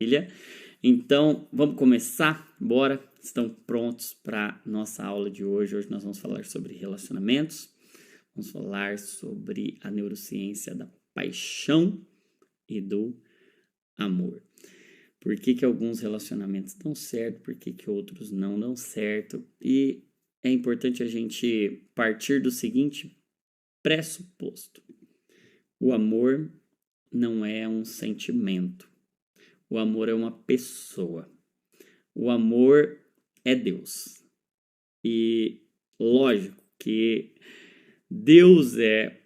Maravilha. Então, vamos começar? Bora? Estão prontos para nossa aula de hoje? Hoje nós vamos falar sobre relacionamentos, vamos falar sobre a neurociência da paixão e do amor. Por que alguns relacionamentos dão certo, por que outros não dão certo? E é importante a gente partir do seguinte pressuposto: o amor não é um sentimento. O amor é uma pessoa. O amor é Deus. E lógico que Deus é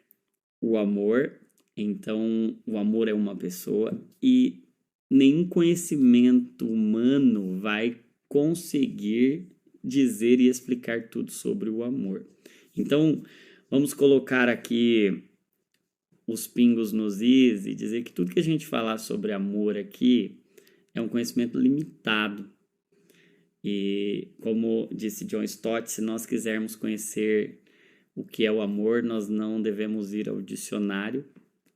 o amor, então o amor é uma pessoa e nenhum conhecimento humano vai conseguir dizer e explicar tudo sobre o amor. Então, vamos colocar aqui os pingos nos is e dizer que tudo que a gente falar sobre amor aqui é um conhecimento limitado. E como disse John Stott, se nós quisermos conhecer o que é o amor, nós não devemos ir ao dicionário,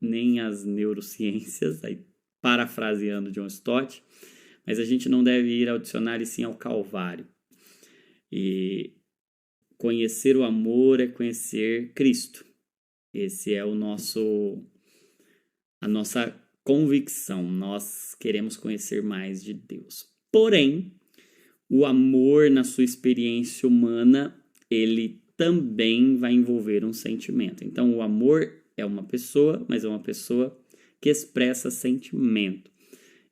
nem às neurociências, aí parafraseando John Stott, mas a gente não deve ir ao dicionário e sim ao Calvário. E conhecer o amor é conhecer Cristo. Esse é a nossa convicção. Nós queremos conhecer mais de Deus. Porém, o amor na sua experiência humana, ele também vai envolver um sentimento. Então, o amor é uma pessoa, mas é uma pessoa que expressa sentimento.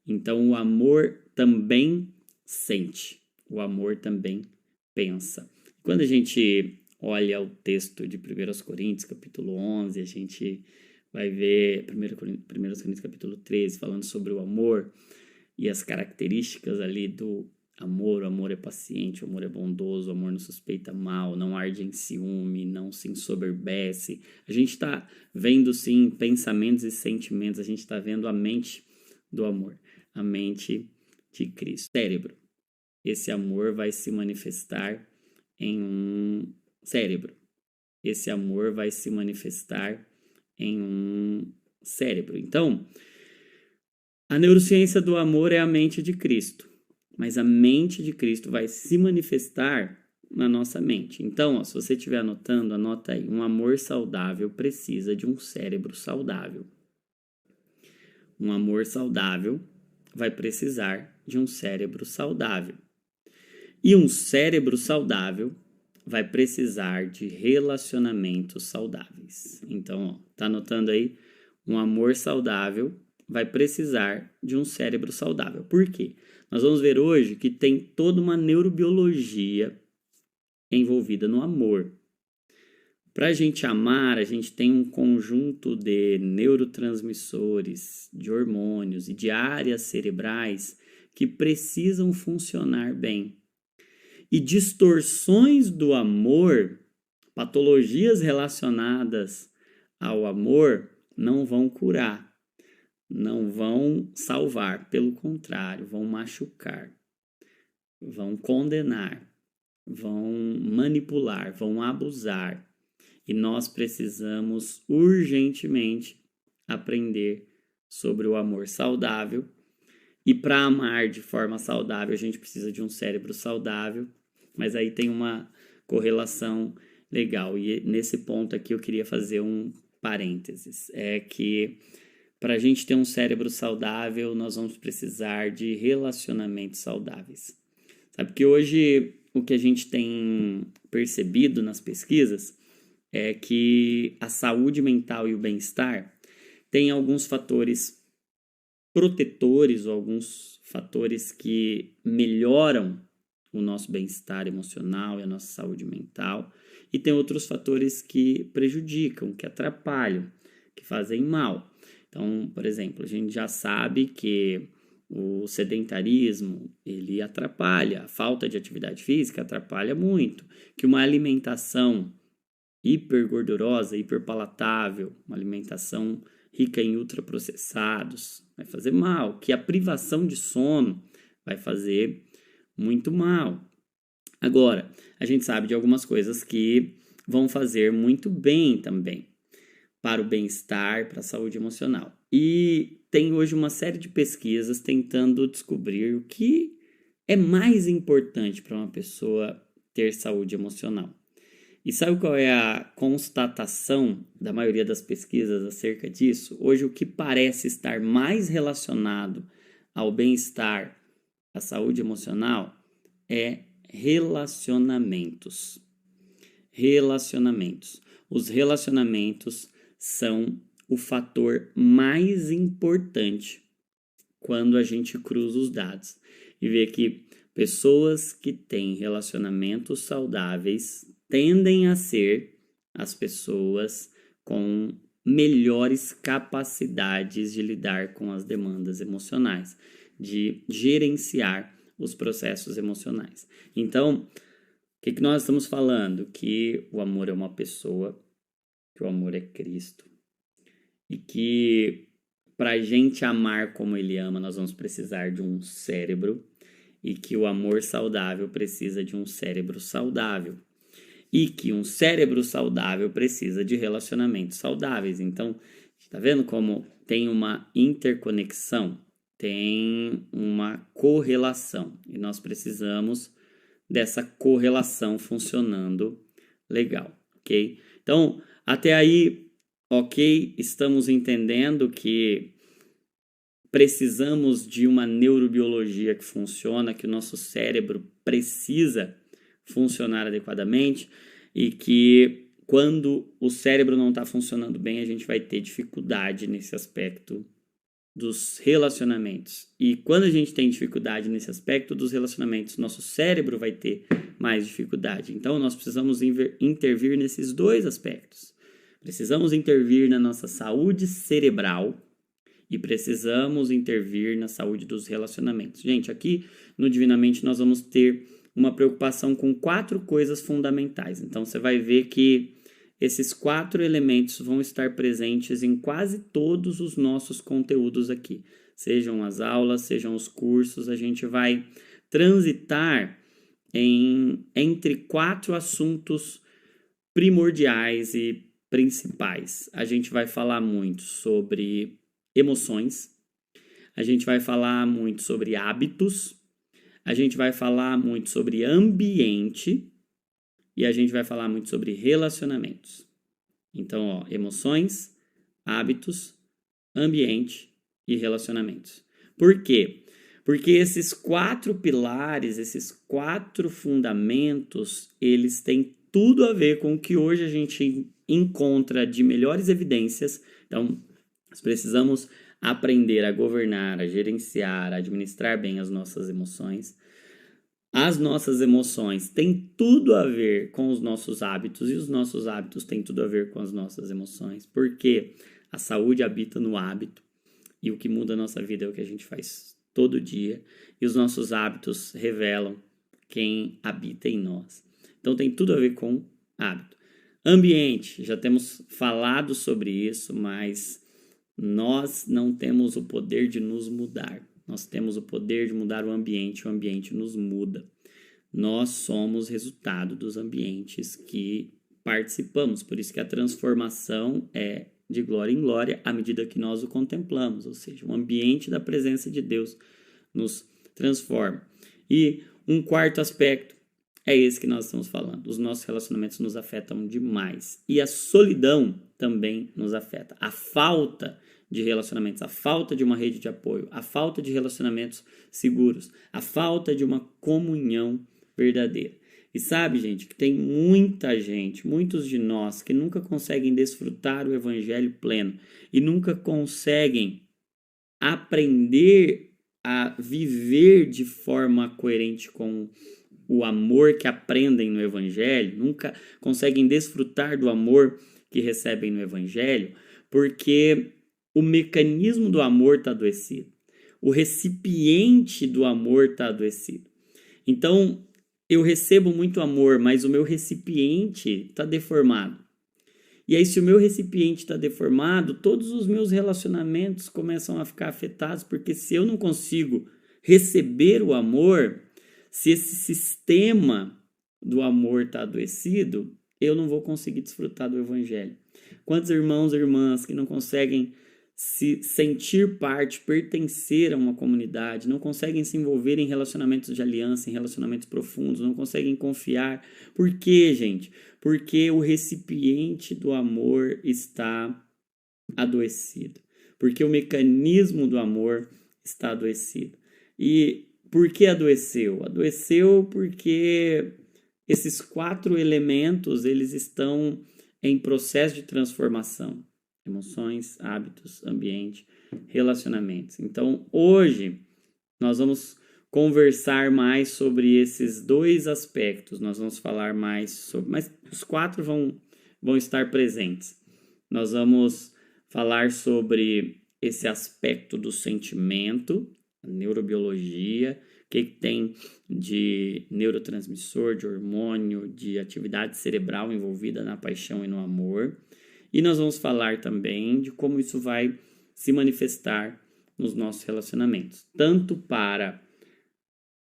Então, o amor também sente. O amor também pensa. Quando a gente olha o texto de 1 Coríntios, capítulo 11, a gente vai ver 1 Coríntios, capítulo 13, falando sobre o amor e as características ali do amor. O amor é paciente, o amor é bondoso, o amor não suspeita mal, não arde em ciúme, não se ensoberbece. A gente está vendo, sim, pensamentos e sentimentos, a gente está vendo a mente do amor, a mente de Cristo. Cérebro. Esse amor vai se manifestar em um cérebro. Esse amor vai se manifestar em um cérebro. Então, a neurociência do amor é a mente de Cristo, mas a mente de Cristo vai se manifestar na nossa mente. Então, se você estiver anotando, anota aí. Um amor saudável precisa de um cérebro saudável. Um amor saudável vai precisar de um cérebro saudável. E um cérebro saudável vai precisar de relacionamentos saudáveis. Então, tá anotando aí? Um amor saudável vai precisar de um cérebro saudável. Por quê? Nós vamos ver hoje que tem toda uma neurobiologia envolvida no amor. Para a gente amar, a gente tem um conjunto de neurotransmissores, de hormônios e de áreas cerebrais que precisam funcionar bem. E distorções do amor, patologias relacionadas ao amor, não vão curar, não vão salvar, pelo contrário, vão machucar, vão condenar, vão manipular, vão abusar. E nós precisamos urgentemente aprender sobre o amor saudável. E para amar de forma saudável, a gente precisa de um cérebro saudável. Mas aí tem uma correlação legal. E nesse ponto aqui eu queria fazer um parênteses. É que para a gente ter um cérebro saudável, nós vamos precisar de relacionamentos saudáveis. Sabe que hoje o que a gente tem percebido nas pesquisas é que a saúde mental e o bem-estar têm alguns fatores protetores ou alguns fatores que melhoram o nosso bem-estar emocional e a nossa saúde mental, e tem outros fatores que prejudicam, que atrapalham, que fazem mal. Então, por exemplo, a gente já sabe que o sedentarismo, ele atrapalha, a falta de atividade física atrapalha muito, que uma alimentação hipergordurosa, hiperpalatável, uma alimentação rica em ultraprocessados vai fazer mal, que a privação de sono vai fazer muito mal. Agora, a gente sabe de algumas coisas que vão fazer muito bem também para o bem-estar, para a saúde emocional. E tem hoje uma série de pesquisas tentando descobrir o que é mais importante para uma pessoa ter saúde emocional. E sabe qual é a constatação da maioria das pesquisas acerca disso? Hoje, o que parece estar mais relacionado ao bem-estar, à saúde emocional, é relacionamentos. Relacionamentos. Os relacionamentos são o fator mais importante quando a gente cruza os dados e vê que pessoas que têm relacionamentos saudáveis tendem a ser as pessoas com melhores capacidades de lidar com as demandas emocionais, de gerenciar os processos emocionais. Então, o que nós estamos falando? Que o amor é uma pessoa, que o amor é Cristo, e que para a gente amar como Ele ama, nós vamos precisar de um cérebro, e que o amor saudável precisa de um cérebro saudável, e que um cérebro saudável precisa de relacionamentos saudáveis. Então, está vendo como tem uma interconexão, tem uma correlação, e nós precisamos dessa correlação funcionando legal, ok? Então, até aí, ok, estamos entendendo que precisamos de uma neurobiologia que funciona, que o nosso cérebro precisa funcionar adequadamente e que quando o cérebro não está funcionando bem, a gente vai ter dificuldade nesse aspecto dos relacionamentos. E quando a gente tem dificuldade nesse aspecto dos relacionamentos, nosso cérebro vai ter mais dificuldade. Então, nós precisamos intervir nesses dois aspectos. Precisamos intervir na nossa saúde cerebral e precisamos intervir na saúde dos relacionamentos. Gente, aqui no Divinamente nós vamos ter uma preocupação com 4 coisas fundamentais. Então, você vai ver que esses 4 elementos vão estar presentes em quase todos os nossos conteúdos aqui. Sejam as aulas, sejam os cursos, a gente vai transitar entre 4 assuntos primordiais e principais. A gente vai falar muito sobre emoções, a gente vai falar muito sobre hábitos, a gente vai falar muito sobre ambiente e a gente vai falar muito sobre relacionamentos. Então, ó, emoções, hábitos, ambiente e relacionamentos. Por quê? Porque esses 4 pilares, esses 4 fundamentos, eles têm tudo a ver com o que hoje a gente encontra de melhores evidências. Então, nós precisamos aprender a governar, a gerenciar, a administrar bem as nossas emoções. As nossas emoções têm tudo a ver com os nossos hábitos e os nossos hábitos têm tudo a ver com as nossas emoções, porque a saúde habita no hábito e o que muda a nossa vida é o que a gente faz todo dia e os nossos hábitos revelam quem habita em nós. Então tem tudo a ver com hábito. Ambiente, já temos falado sobre isso, mas nós não temos o poder de nos mudar. Nós temos o poder de mudar o ambiente nos muda. Nós somos resultado dos ambientes que participamos, por isso que a transformação é de glória em glória à medida que nós o contemplamos, ou seja, o ambiente da presença de Deus nos transforma. E um 4º aspecto é esse que nós estamos falando. Os nossos relacionamentos nos afetam demais. E a solidão também nos afeta. A falta de relacionamentos, a falta de uma rede de apoio, a falta de relacionamentos seguros, a falta de uma comunhão verdadeira. E sabe, gente, que tem muita gente, muitos de nós que nunca conseguem desfrutar o evangelho pleno e nunca conseguem aprender a viver de forma coerente com o amor que aprendem no evangelho, nunca conseguem desfrutar do amor que recebem no evangelho, porque o mecanismo do amor está adoecido. O recipiente do amor está adoecido. Então, eu recebo muito amor, mas o meu recipiente está deformado. E aí, se o meu recipiente está deformado, todos os meus relacionamentos começam a ficar afetados, porque se eu não consigo receber o amor, se esse sistema do amor está adoecido, eu não vou conseguir desfrutar do evangelho. Quantos irmãos e irmãs que não conseguem se sentir parte, pertencer a uma comunidade, não conseguem se envolver em relacionamentos de aliança, em relacionamentos profundos, não conseguem confiar. Por quê, gente? Porque o recipiente do amor está adoecido. Porque o mecanismo do amor está adoecido. E por que adoeceu? Adoeceu porque esses 4 elementos, eles estão em processo de transformação. Emoções, hábitos, ambiente, relacionamentos. Então, hoje, nós vamos conversar mais sobre esses 2 aspectos. Nós vamos falar mais sobre... Mas os 4 vão estar presentes. Nós vamos falar sobre esse aspecto do sentimento, a neurobiologia, o que tem de neurotransmissor, de hormônio, de atividade cerebral envolvida na paixão e no amor. E nós vamos falar também de como isso vai se manifestar nos nossos relacionamentos, tanto para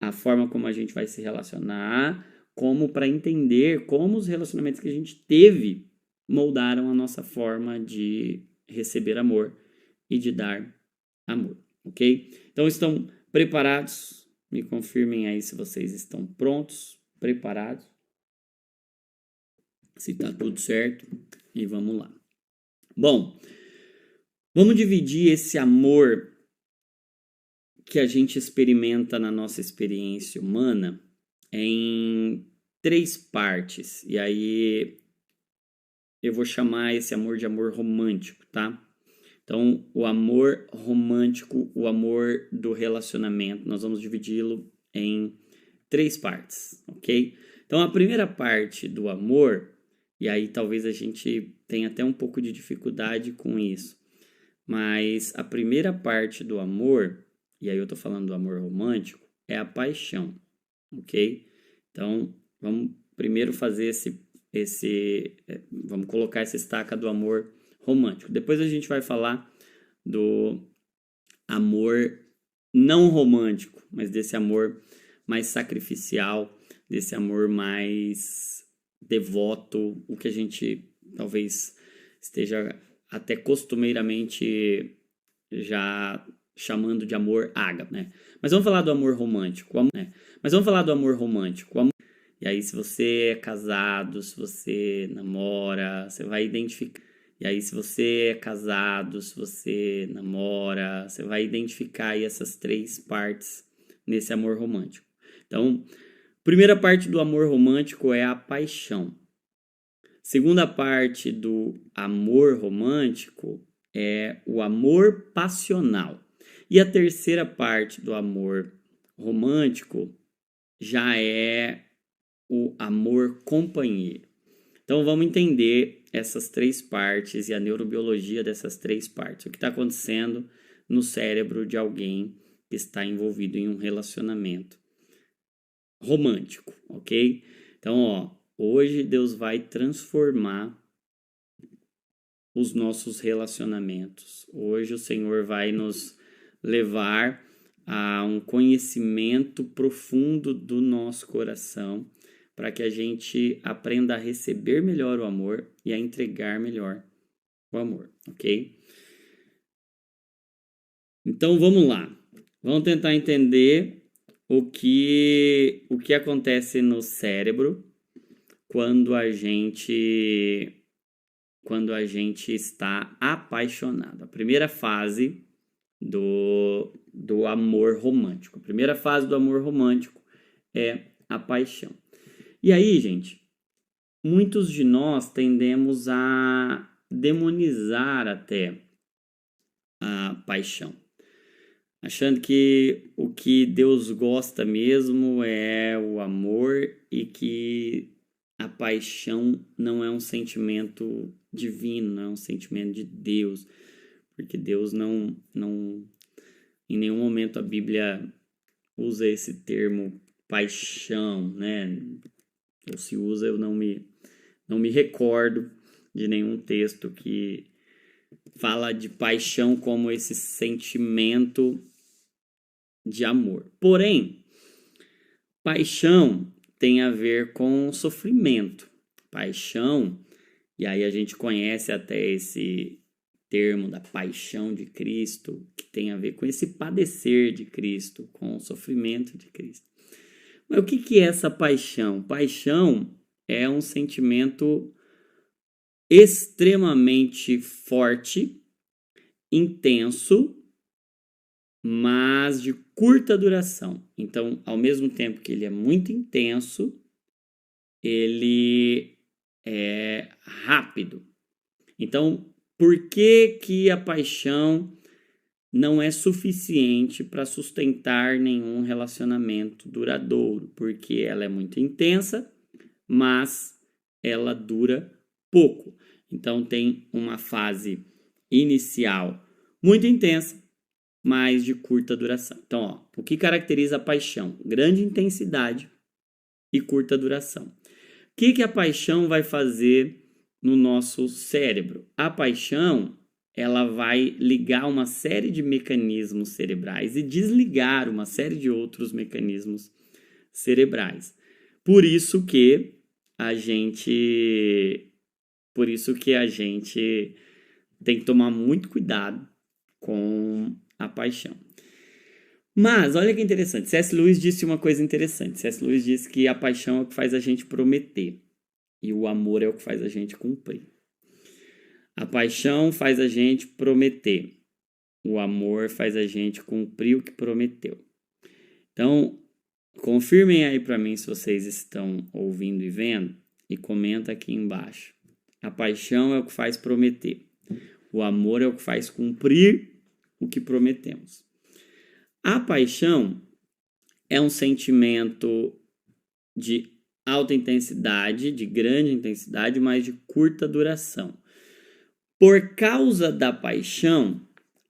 a forma como a gente vai se relacionar, como para entender como os relacionamentos que a gente teve moldaram a nossa forma de receber amor e de dar amor, ok? Então, estão preparados? Me confirmem aí se vocês estão prontos, preparados, se está tudo certo, e vamos lá. Bom, vamos dividir esse amor que a gente experimenta na nossa experiência humana em 3 partes. E aí eu vou chamar esse amor de amor romântico, tá? Então, o amor romântico, o amor do relacionamento, nós vamos dividi-lo em 3 partes, ok? Então, a primeira parte do amor, e aí talvez a gente tenha até um pouco de dificuldade com isso, mas a primeira parte do amor, e aí eu tô falando do amor romântico, é a paixão, ok? Então, vamos primeiro fazer vamos colocar essa estaca do amor romântico. Depois a gente vai falar do amor não romântico, mas desse amor mais sacrificial, desse amor mais devoto, o que a gente talvez esteja até costumeiramente já chamando de amor ágape, né? Mas vamos falar do amor romântico, né? E aí, se você é casado, se você namora, você vai identificar. Você vai identificar aí essas 3 partes nesse amor romântico. Então, primeira parte do amor romântico é a paixão. Segunda parte do amor romântico é o amor passional. E a terceira parte do amor romântico já é o amor companheiro. Então vamos entender essas 3 partes e a neurobiologia dessas 3 partes. O que está acontecendo no cérebro de alguém que está envolvido em um relacionamento romântico, ok? Então, hoje Deus vai transformar os nossos relacionamentos. Hoje o Senhor vai nos levar a um conhecimento profundo do nosso coração, para que a gente aprenda a receber melhor o amor e a entregar melhor o amor, ok? Então vamos lá, vamos tentar entender o que acontece no cérebro quando a gente está apaixonado. A primeira fase do amor romântico. A primeira fase do amor romântico é a paixão. E aí, gente, muitos de nós tendemos a demonizar até a paixão, achando que o que Deus gosta mesmo é o amor e que a paixão não é um sentimento divino, não é um sentimento de Deus, porque Deus não em nenhum momento a Bíblia usa esse termo paixão, né? Ou se usa, eu não me recordo de nenhum texto que fala de paixão como esse sentimento de amor. Porém, paixão tem a ver com sofrimento. Paixão, e aí a gente conhece até esse termo da paixão de Cristo, que tem a ver com esse padecer de Cristo, com o sofrimento de Cristo. Mas o que é essa paixão? Paixão é um sentimento extremamente forte, intenso, mas de curta duração. Então, ao mesmo tempo que ele é muito intenso, ele é rápido. Então, por que a paixão não é suficiente para sustentar nenhum relacionamento duradouro? Porque ela é muito intensa, mas ela dura pouco. Então, tem uma fase inicial muito intensa, mas de curta duração. Então, ó, o que caracteriza a paixão? Grande intensidade e curta duração. O que a paixão vai fazer no nosso cérebro? A paixão, ela vai ligar uma série de mecanismos cerebrais e desligar uma série de outros mecanismos cerebrais. Por isso que a gente tem que tomar muito cuidado com a paixão. Mas, olha que interessante, C.S. Lewis disse uma coisa interessante. C.S. Lewis disse que a paixão é o que faz a gente prometer e o amor é o que faz a gente cumprir. A paixão faz a gente prometer, o amor faz a gente cumprir o que prometeu. Então, confirmem aí para mim se vocês estão ouvindo e vendo e comenta aqui embaixo. A paixão é o que faz prometer, o amor é o que faz cumprir o que prometemos. A paixão é um sentimento de alta intensidade, de grande intensidade, mas de curta duração. Por causa da paixão,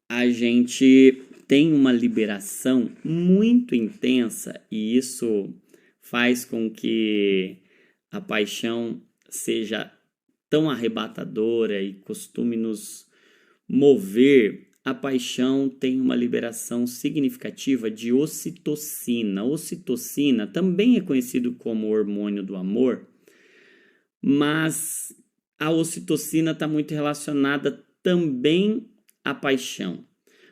a gente tem uma liberação muito intensa e isso faz com que a paixão seja tão arrebatadora e costume nos mover. A paixão tem uma liberação significativa de ocitocina. Ocitocina também é conhecido como hormônio do amor, mas a ocitocina está muito relacionada também à paixão.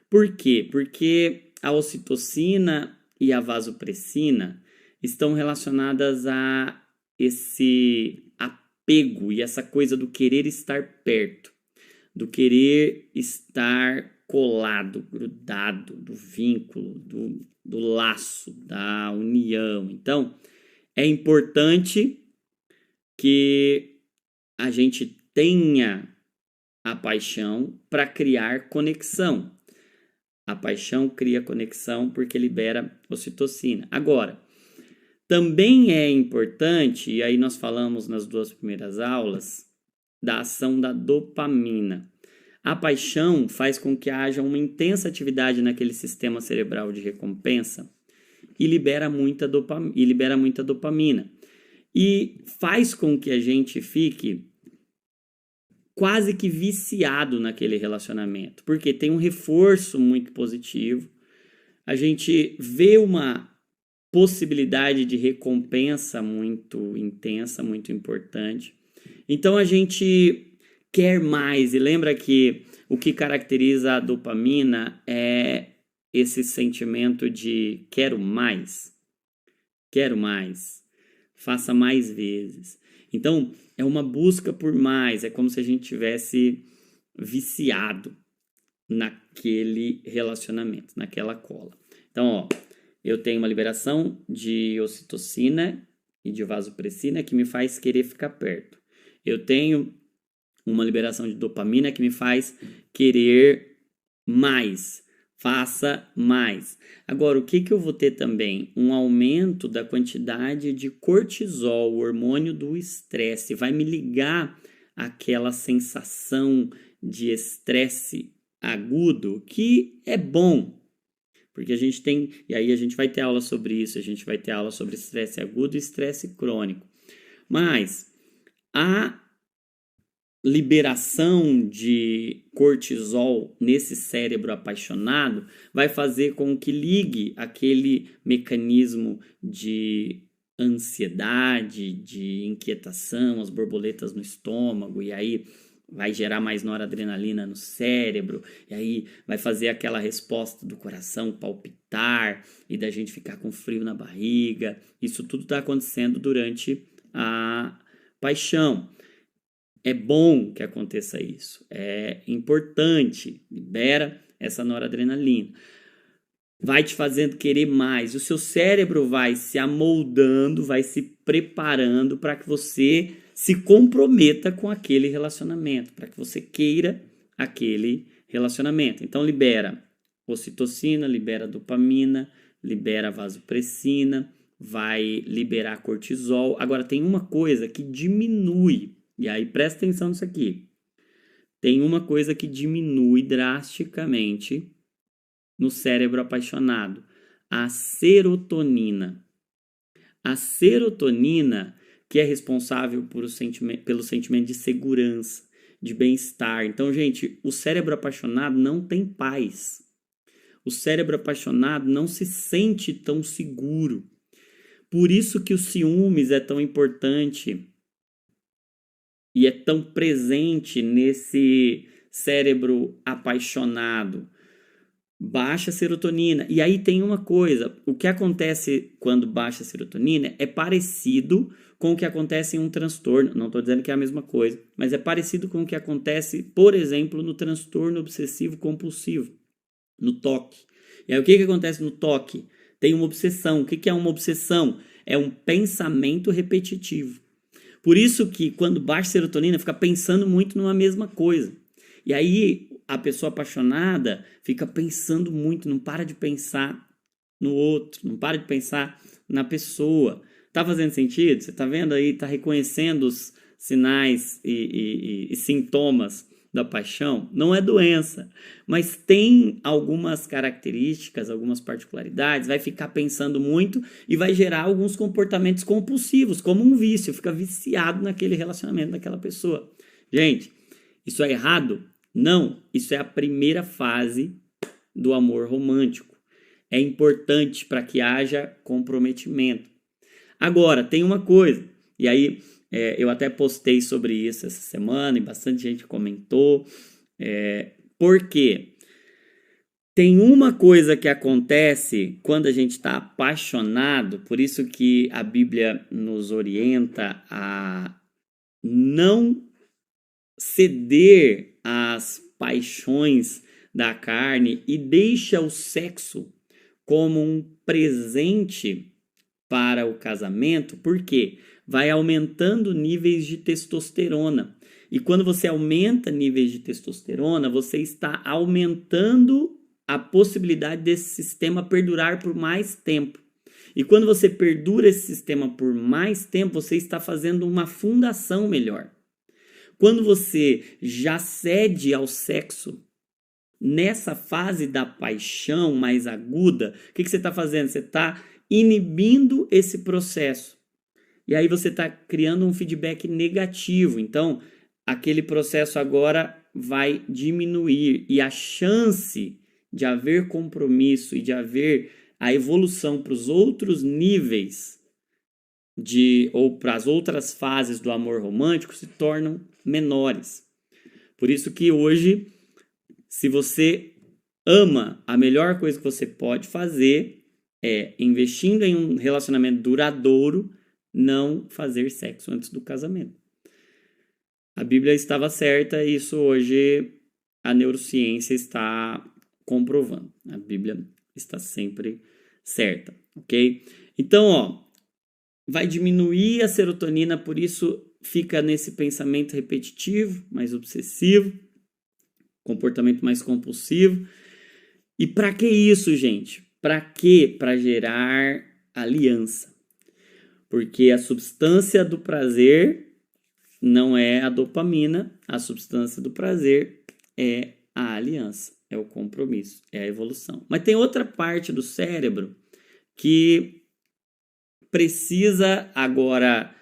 Por quê? Porque a ocitocina e a vasopressina estão relacionadas a esse apego e essa coisa do querer estar perto, do querer estar colado, grudado, do vínculo, do laço, da união. Então, é importante que a gente tenha a paixão para criar conexão. A paixão cria conexão porque libera ocitocina. Agora, também é importante, e aí nós falamos nas 2 primeiras aulas, da ação da dopamina. A paixão faz com que haja uma intensa atividade naquele sistema cerebral de recompensa e libera muita dopamina. E faz com que a gente fique quase que viciado naquele relacionamento, porque tem um reforço muito positivo, a gente vê uma possibilidade de recompensa muito intensa, muito importante. Então a gente quer mais, e lembra que o que caracteriza a dopamina é esse sentimento de quero mais, faça mais vezes. Então, é uma busca por mais, é como se a gente tivesse viciado naquele relacionamento, naquela cola. Então, ó, eu tenho uma liberação de ocitocina e de vasopressina que me faz querer ficar perto. Eu tenho uma liberação de dopamina que me faz querer mais, faça mais. Agora, o que eu vou ter também? Um aumento da quantidade de cortisol, o hormônio do estresse. Vai me ligar àquela sensação de estresse agudo, que é bom, porque a gente tem, e aí a gente vai ter aula sobre isso, a gente vai ter aula sobre estresse agudo e estresse crônico. Mas a liberação de cortisol nesse cérebro apaixonado vai fazer com que ligue aquele mecanismo de ansiedade, de inquietação, as borboletas no estômago, e aí vai gerar mais noradrenalina no cérebro, e aí vai fazer aquela resposta do coração palpitar e da gente ficar com frio na barriga. Isso tudo está acontecendo durante a paixão. É bom que aconteça isso, é importante, libera essa noradrenalina. Vai te fazendo querer mais, o seu cérebro vai se amoldando, vai se preparando para que você se comprometa com aquele relacionamento, para que você queira aquele relacionamento. Então libera ocitocina, libera dopamina, libera vasopressina, vai liberar cortisol. Agora tem uma coisa que diminui, e aí presta atenção nisso aqui. Tem uma coisa que diminui drasticamente no cérebro apaixonado, a serotonina. A serotonina que é responsável pelo sentimento de segurança, de bem-estar. Então, gente, o cérebro apaixonado não tem paz. O cérebro apaixonado não se sente tão seguro. Por isso que o ciúmes é tão importante e é tão presente nesse cérebro apaixonado. Baixa a serotonina. E aí tem uma coisa, o que acontece quando baixa a serotonina é parecido com o que acontece em um transtorno, não estou dizendo que é a mesma coisa, mas é parecido com o que acontece, por exemplo, no transtorno obsessivo compulsivo, no TOC. E aí o que acontece no TOC? Tem uma obsessão. O que é uma obsessão? É um pensamento repetitivo. Por isso que quando baixa a serotonina, fica pensando muito numa mesma coisa. E aí a pessoa apaixonada fica pensando muito, não para de pensar no outro, não para de pensar na pessoa. Tá fazendo sentido? Você tá vendo aí, tá reconhecendo os sinais e sintomas da paixão? Não é doença, mas tem algumas características, algumas particularidades, vai ficar pensando muito e vai gerar alguns comportamentos compulsivos, como um vício, fica viciado naquele relacionamento daquela pessoa. Gente, isso é errado? Não, isso é a primeira fase do amor romântico. É importante para que haja comprometimento. Agora, tem uma coisa, e aí eu até postei sobre isso essa semana e bastante gente comentou. Por quê? Tem uma coisa que acontece quando a gente está apaixonado, por isso que a Bíblia nos orienta a não ceder às paixões da carne e deixa o sexo como um presente para o casamento, porque vai aumentando níveis de testosterona. E quando você aumenta níveis de testosterona, você está aumentando a possibilidade desse sistema perdurar por mais tempo. E quando você perdura esse sistema por mais tempo, você está fazendo uma fundação melhor. Quando você já cede ao sexo, nessa fase da paixão mais aguda, o que você está fazendo? Você está inibindo esse processo. E aí você está criando um feedback negativo. Então, aquele processo agora vai diminuir. E a chance de haver compromisso e de haver a evolução para os outros níveis ou para as outras fases do amor romântico se tornam menores. Por isso que hoje, se você ama, a melhor coisa que você pode fazer é, investindo em um relacionamento duradouro, não fazer sexo antes do casamento. A Bíblia estava certa e isso hoje a neurociência está comprovando. A Bíblia está sempre certa, ok? Então, ó, vai diminuir a serotonina, por isso fica nesse pensamento repetitivo, mais obsessivo, comportamento mais compulsivo. E para que isso, gente? Para quê? Para gerar aliança. Porque a substância do prazer não é a dopamina, a substância do prazer é a aliança, é o compromisso, é a evolução. Mas tem outra parte do cérebro que precisa agora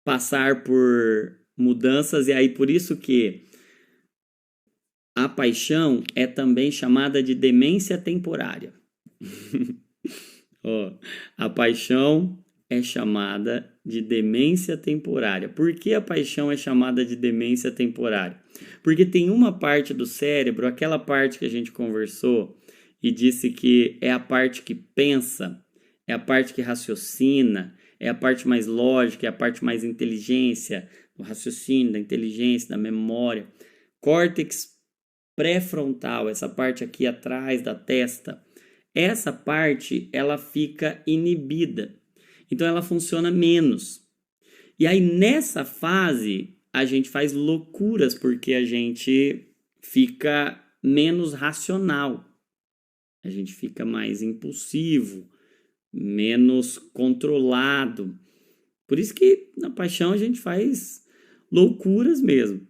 passar por mudanças, e aí por isso que a paixão é também chamada de demência temporária. A paixão é chamada de demência temporária. Por que a paixão é chamada de demência temporária? Porque tem uma parte do cérebro, aquela parte que a gente conversou e disse que é a parte que pensa, é a parte que raciocina, é a parte mais lógica, é a parte mais inteligência, do raciocínio, da inteligência, da memória. Córtex pré-frontal, essa parte aqui atrás da testa, essa parte ela fica inibida. Então ela funciona menos. E aí nessa fase a gente faz loucuras porque a gente fica menos racional. A gente fica mais impulsivo, menos controlado. Por isso que na paixão a gente faz loucuras mesmo.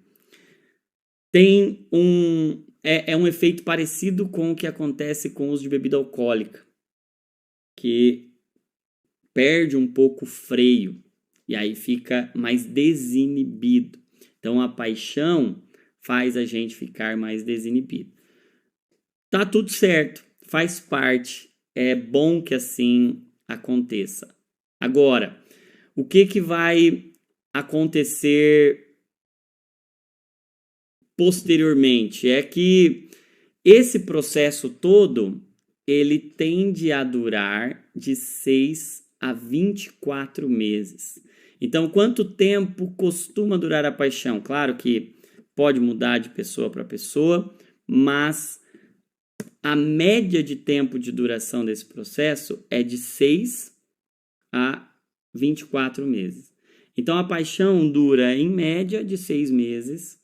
Tem um efeito parecido com o que acontece com o uso de bebida alcoólica, que perde um pouco o freio e aí fica mais desinibido. Então a paixão faz a gente ficar mais desinibido. Tá tudo certo, faz parte, é bom que assim aconteça. Agora, o que vai acontecer posteriormente é que esse processo todo ele tende a durar de 6 a 24 meses. Então, quanto tempo costuma durar a paixão? Claro que pode mudar de pessoa para pessoa, mas a média de tempo de duração desse processo é de 6 a 24 meses. Então, a paixão dura, em média, de 6 meses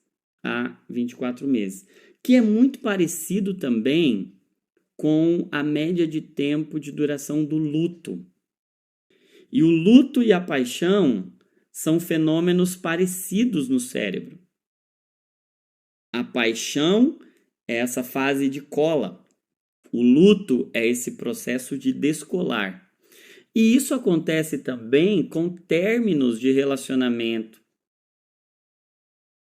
a 24 meses, que é muito parecido também com a média de tempo de duração do luto. E o luto e a paixão são fenômenos parecidos no cérebro. A paixão é essa fase de cola. O luto é esse processo de descolar. E isso acontece também com términos de relacionamento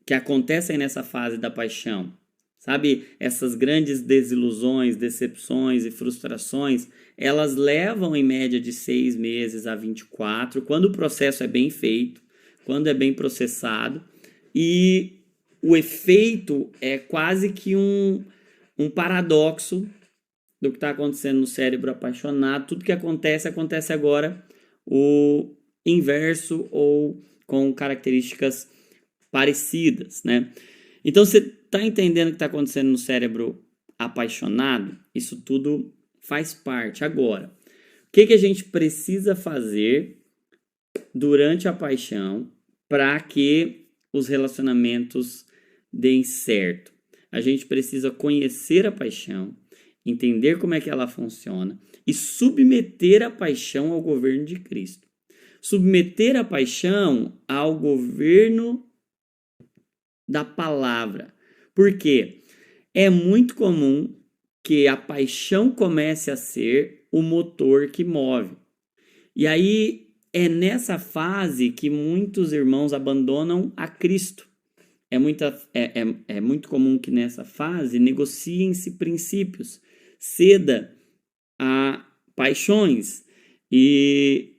que acontecem nessa fase da paixão. Sabe, essas grandes desilusões, decepções e frustrações, elas levam em média de 6 meses a 24, quando o processo é bem feito, quando é bem processado, e o efeito é quase que um paradoxo do que está acontecendo no cérebro apaixonado. Tudo que acontece agora o inverso ou com características parecidas, né? Então, você está entendendo o que está acontecendo no cérebro apaixonado? Isso tudo faz parte. Agora, o que a gente precisa fazer durante a paixão para que os relacionamentos deem certo? A gente precisa conhecer a paixão, entender como é que ela funciona e submeter a paixão ao governo de Cristo. Submeter a paixão ao governo da palavra. Por quê? É muito comum que a paixão comece a ser o motor que move. E aí é nessa fase que muitos irmãos abandonam a Cristo. É muito comum que nessa fase negociem-se princípios, ceda a paixões e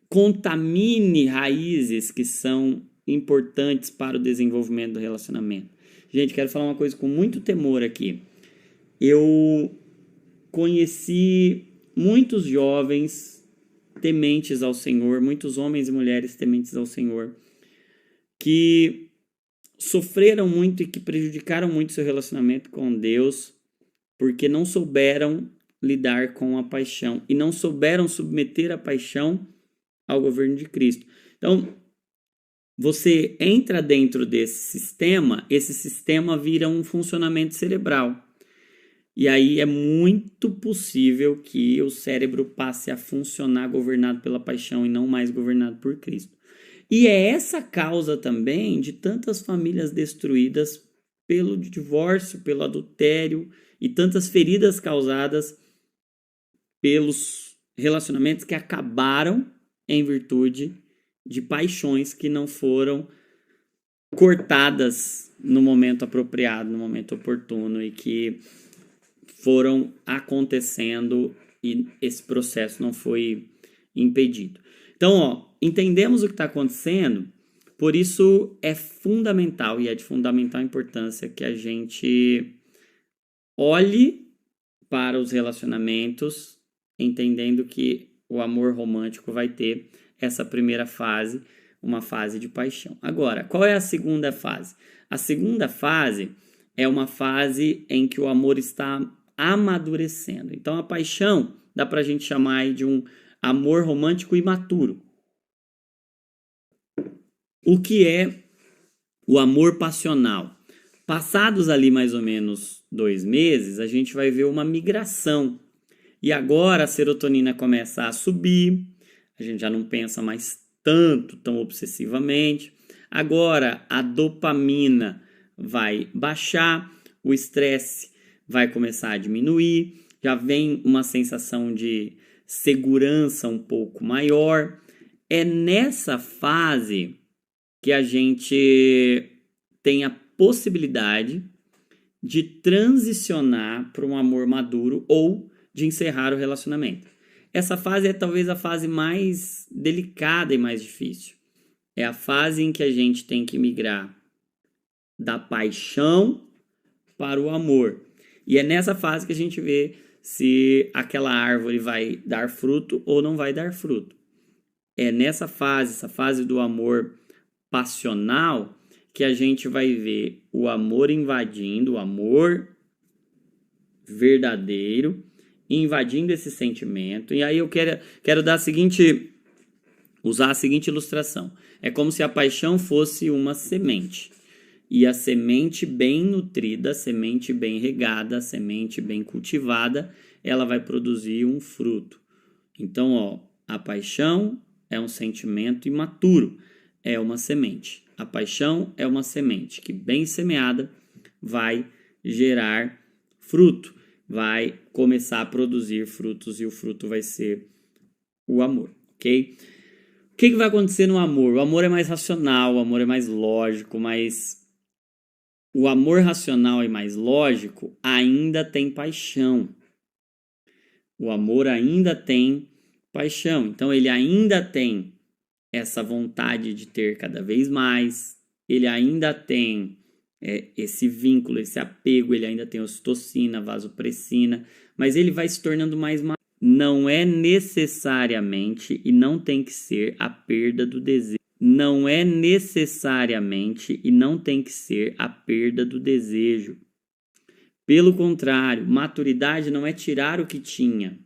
contamine raízes que são importantes para o desenvolvimento do relacionamento. Gente, quero falar uma coisa com muito temor aqui. Eu conheci muitos jovens tementes ao Senhor, muitos homens e mulheres tementes ao Senhor, que sofreram muito e que prejudicaram muito seu relacionamento com Deus, porque não souberam lidar com a paixão e não souberam submeter a paixão ao governo de Cristo. Então, você entra dentro desse sistema, esse sistema vira um funcionamento cerebral. E aí é muito possível que o cérebro passe a funcionar governado pela paixão e não mais governado por Cristo. E é essa causa também de tantas famílias destruídas pelo divórcio, pelo adultério e tantas feridas causadas pelos relacionamentos que acabaram em virtude de paixões que não foram cortadas no momento apropriado, no momento oportuno e que foram acontecendo e esse processo não foi impedido. Então, entendemos o que está acontecendo, por isso é fundamental e é de fundamental importância que a gente olhe para os relacionamentos, entendendo que o amor romântico vai ter essa primeira fase, uma fase de paixão. Agora, qual é a segunda fase? A segunda fase é uma fase em que o amor está amadurecendo. Então, a paixão dá para a gente chamar de um amor romântico imaturo. O que é o amor passional? Passados ali mais ou menos 2 meses, a gente vai ver uma migração. E agora a serotonina começa a subir, a gente já não pensa mais tão obsessivamente. Agora a dopamina vai baixar, o estresse vai começar a diminuir, já vem uma sensação de segurança um pouco maior. É nessa fase que a gente tem a possibilidade de transicionar para um amor maduro ou de encerrar o relacionamento. Essa fase é talvez a fase mais delicada e mais difícil. É a fase em que a gente tem que migrar da paixão para o amor. E é nessa fase que a gente vê se aquela árvore vai dar fruto ou não vai dar fruto. É nessa fase, essa fase do amor passional, que a gente vai ver o amor invadindo, o amor verdadeiro, invadindo esse sentimento. E aí eu quero dar usar a seguinte ilustração. É como se a paixão fosse uma semente. E a semente bem nutrida, a semente bem regada, a semente bem cultivada, ela vai produzir um fruto. Então, a paixão é um sentimento imaturo, é uma semente. A paixão é uma semente que, bem semeada, vai gerar fruto, vai começar a produzir frutos e o fruto vai ser o amor, ok? O que vai acontecer no amor? O amor é mais racional, o amor é mais lógico, mas o amor racional e mais lógico ainda tem paixão. O amor ainda tem paixão, então ele ainda tem essa vontade de ter cada vez mais, ele ainda tem esse vínculo, esse apego, ele ainda tem ocitocina, vasopressina, mas ele vai se tornando mais. Não é necessariamente e não tem que ser a perda do desejo. Não é necessariamente e não tem que ser a perda do desejo. Pelo contrário, maturidade não é tirar o que tinha.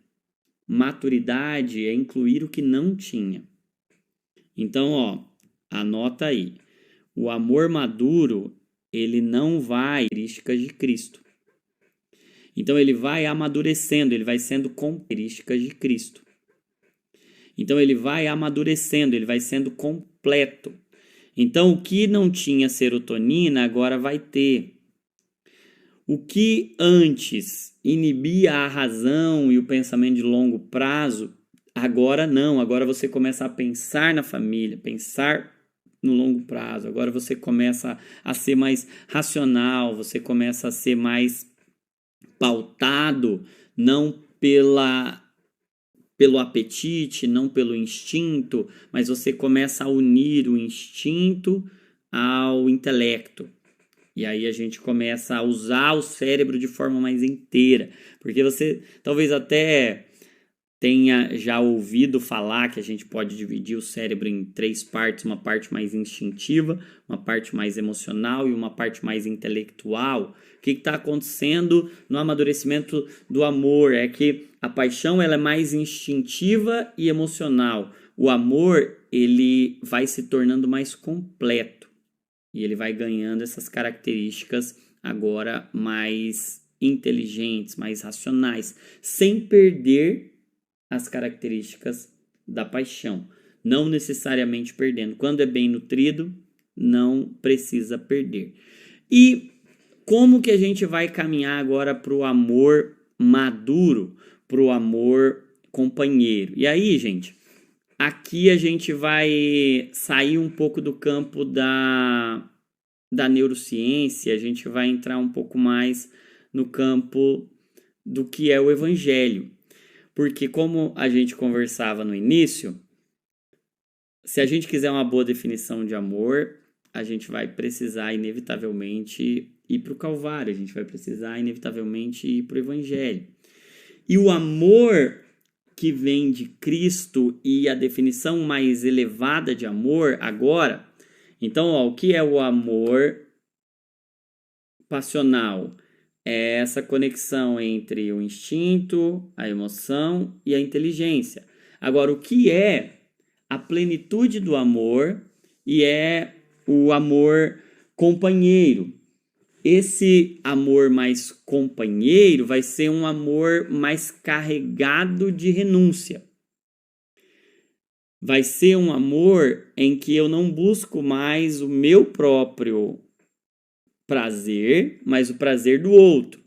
Maturidade é incluir o que não tinha. Então, anota aí. O amor maduro, ele não vai características de Cristo. Então, ele vai amadurecendo, ele vai sendo com características de Cristo. Então, ele vai amadurecendo, ele vai sendo completo. Então, o que não tinha serotonina, agora vai ter. O que antes inibia a razão e o pensamento de longo prazo, agora não. Agora você começa a pensar na família, pensar no longo prazo. Agora você começa a ser mais racional, você começa a ser mais pautado, não pelo apetite, não pelo instinto, mas você começa a unir o instinto ao intelecto. E aí a gente começa a usar o cérebro de forma mais inteira. Porque você talvez até tenha já ouvido falar que a gente pode dividir o cérebro em 3 partes, uma parte mais instintiva, uma parte mais emocional e uma parte mais intelectual. O que está acontecendo no amadurecimento do amor? É que a paixão ela é mais instintiva e emocional. O amor ele vai se tornando mais completo. E ele vai ganhando essas características agora mais inteligentes, mais racionais, sem perder as características da paixão. Não necessariamente perdendo. Quando é bem nutrido, não precisa perder. E como que a gente vai caminhar agora para o amor maduro, para o amor companheiro? E aí, gente, aqui a gente vai sair um pouco do campo da neurociência, a gente vai entrar um pouco mais no campo do que é o evangelho. Porque como a gente conversava no início, se a gente quiser uma boa definição de amor, a gente vai precisar inevitavelmente ir para o Calvário, a gente vai precisar inevitavelmente ir para o Evangelho. E o amor que vem de Cristo e a definição mais elevada de amor agora, então, o que é o amor passional? É essa conexão entre o instinto, a emoção e a inteligência. Agora, o que é a plenitude do amor e é o amor companheiro? Esse amor mais companheiro vai ser um amor mais carregado de renúncia. Vai ser um amor em que eu não busco mais o meu próprio prazer, mas o prazer do outro.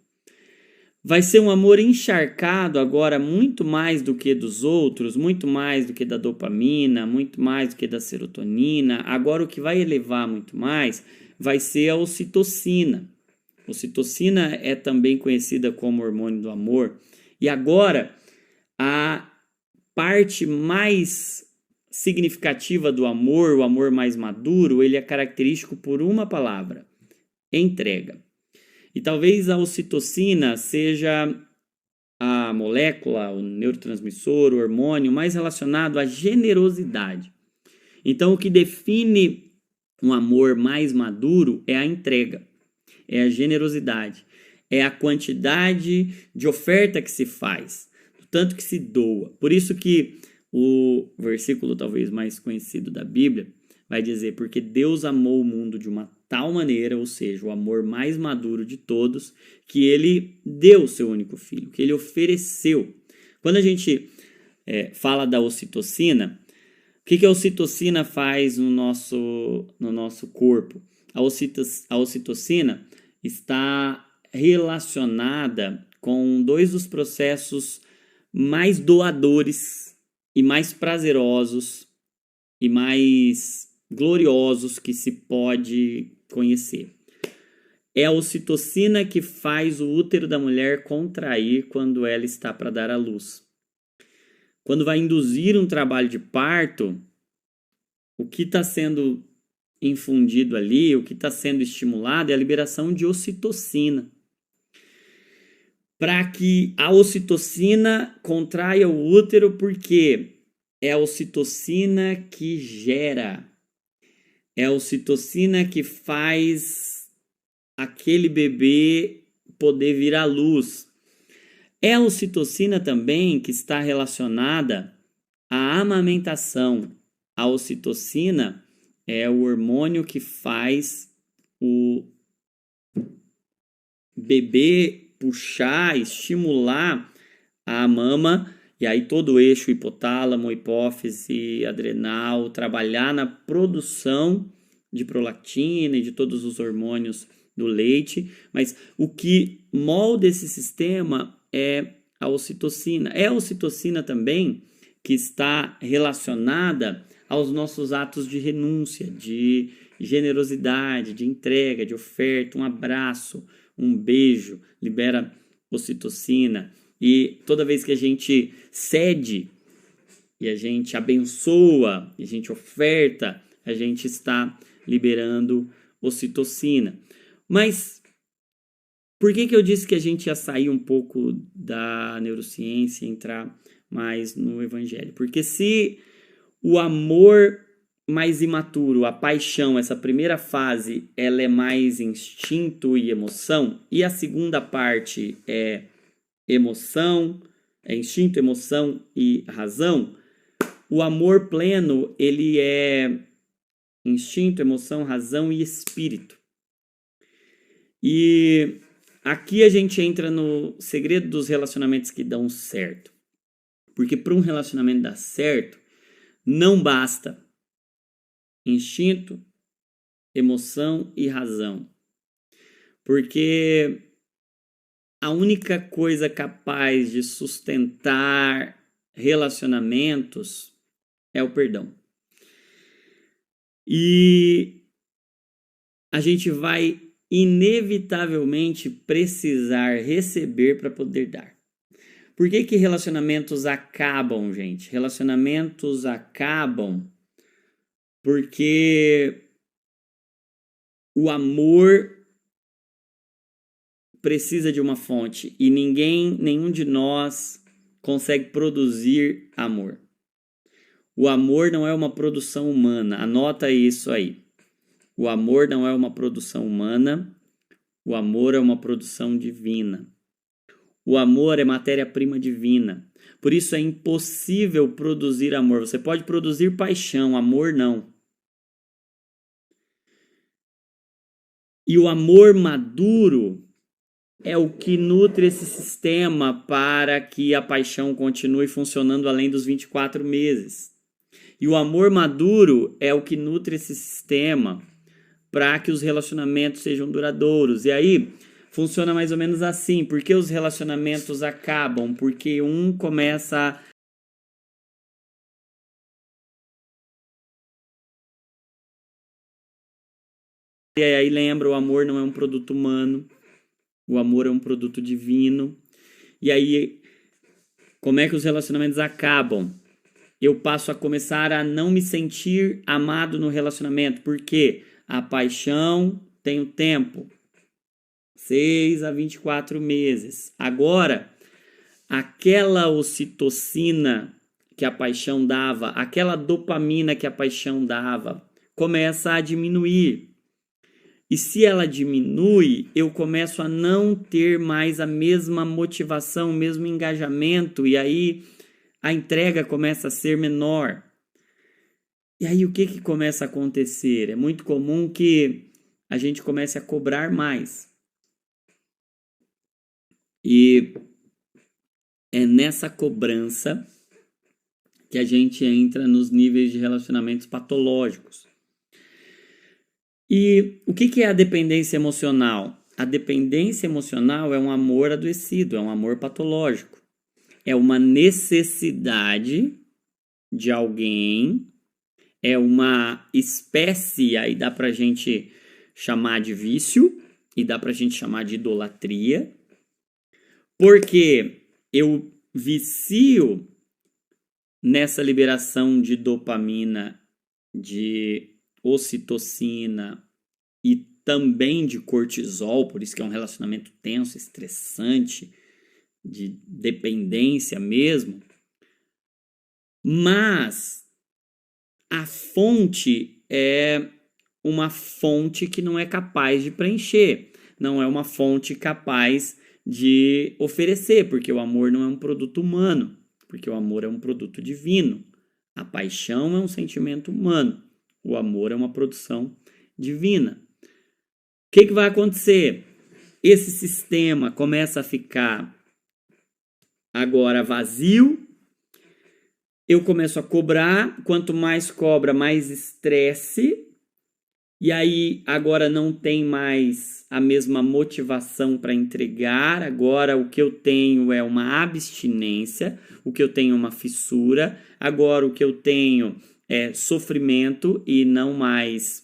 Vai ser um amor encharcado agora muito mais do que dos outros, muito mais do que da dopamina, muito mais do que da serotonina. Agora o que vai elevar muito mais vai ser a ocitocina. Ocitocina é também conhecida como hormônio do amor. E agora a parte mais significativa do amor, o amor mais maduro, ele é característico por uma palavra: entrega. E talvez a ocitocina seja a molécula, o neurotransmissor, o hormônio mais relacionado à generosidade. Então, o que define um amor mais maduro é a entrega, é a generosidade, é a quantidade de oferta que se faz, o tanto que se doa. Por isso que o versículo talvez mais conhecido da Bíblia vai dizer: porque Deus amou o mundo de uma tal maneira, ou seja, o amor mais maduro de todos, que ele deu o seu único filho, que ele ofereceu. Quando a gente fala da ocitocina, o que a ocitocina faz no nosso corpo? A ocitocina está relacionada com dois dos processos mais doadores e mais prazerosos e mais gloriosos que se pode conhecer. É a ocitocina que faz o útero da mulher contrair quando ela está para dar à luz. Quando vai induzir um trabalho de parto, o que está sendo infundido ali, o que está sendo estimulado é a liberação de ocitocina. Para que a ocitocina contraia o útero, porque é a ocitocina que gera, é a ocitocina que faz aquele bebê poder vir à luz. É a ocitocina também que está relacionada à amamentação. A ocitocina é o hormônio que faz o bebê puxar, estimular a mama, e aí todo o eixo hipotálamo, hipófise, adrenal, trabalhar na produção de prolactina e de todos os hormônios do leite, mas o que molda esse sistema é a ocitocina. É a ocitocina também que está relacionada aos nossos atos de renúncia, de generosidade, de entrega, de oferta, um abraço, um beijo, libera ocitocina. E toda vez que a gente cede e a gente abençoa, e a gente oferta, a gente está liberando ocitocina. Mas por que eu disse que a gente ia sair um pouco da neurociência e entrar mais no evangelho? Porque se o amor mais imaturo, a paixão, essa primeira fase, ela é mais instinto e emoção, e a segunda parte é emoção, é instinto, emoção e razão, o amor pleno, ele é instinto, emoção, razão e espírito. E aqui a gente entra no segredo dos relacionamentos que dão certo. Porque para um relacionamento dar certo, não basta instinto, emoção e razão. Porque a única coisa capaz de sustentar relacionamentos é o perdão. E a gente vai inevitavelmente precisar receber para poder dar. Por que que relacionamentos acabam, gente? Relacionamentos acabam porque o amor precisa de uma fonte e nenhum de nós consegue produzir amor. O amor não é uma produção humana, anota isso aí. O amor não é uma produção humana, o amor é uma produção divina. O amor é matéria-prima divina. Por isso é impossível produzir amor. Você pode produzir paixão, amor não. E o amor maduro é o que nutre esse sistema para que a paixão continue funcionando além dos 24 meses. E o amor maduro é o que nutre esse sistema para que os relacionamentos sejam duradouros. E aí funciona mais ou menos assim. Por que os relacionamentos acabam? Porque um começa e aí lembra, o amor não é um produto humano, o amor é um produto divino. E aí, como é que os relacionamentos acabam? Eu passo a começar a não me sentir amado no relacionamento, porque a paixão tem o tempo, 6 a 24 meses. Agora, aquela ocitocina que a paixão dava, aquela dopamina que a paixão dava, começa a diminuir. E se ela diminui, eu começo a não ter mais a mesma motivação, o mesmo engajamento, e aí a entrega começa a ser menor. E aí o que começa a acontecer? É muito comum que a gente comece a cobrar mais. E é nessa cobrança que a gente entra nos níveis de relacionamentos patológicos. E o que é a dependência emocional? A dependência emocional é um amor adoecido, é um amor patológico. É uma necessidade de alguém, é uma espécie, aí dá pra gente chamar de vício e dá pra gente chamar de idolatria, porque eu vicio nessa liberação de dopamina, de ocitocina e também de cortisol, por isso que é um relacionamento tenso, estressante, de dependência mesmo. Mas a fonte é uma fonte que não é capaz de preencher, não é uma fonte capaz de oferecer, porque o amor não é um produto humano, porque o amor é um produto divino. A paixão é um sentimento humano. O amor é uma produção divina. O que vai acontecer? Esse sistema começa a ficar agora vazio. Eu começo a cobrar. Quanto mais cobra, mais estresse. E aí agora não tem mais a mesma motivação para entregar. Agora o que eu tenho é uma abstinência. O que eu tenho é uma fissura. Agora o que eu tenho é sofrimento e não mais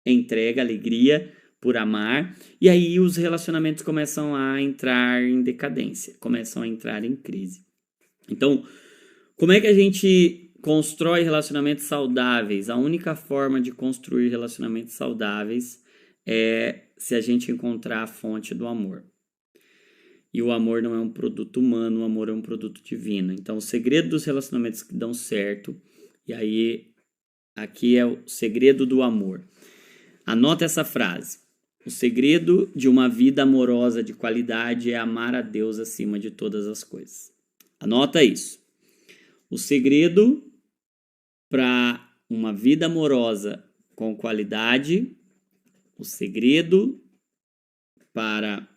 entrega, alegria por amar. E aí os relacionamentos começam a entrar em decadência, começam a entrar em crise. Então, como é que a gente constrói relacionamentos saudáveis? A única forma de construir relacionamentos saudáveis é se a gente encontrar a fonte do amor. E o amor não é um produto humano, o amor é um produto divino. Então, o segredo dos relacionamentos que dão certo, e aí aqui é o segredo do amor. Anota essa frase. O segredo de uma vida amorosa de qualidade é amar a Deus acima de todas as coisas. Anota isso. O segredo para uma vida amorosa com qualidade, o segredo para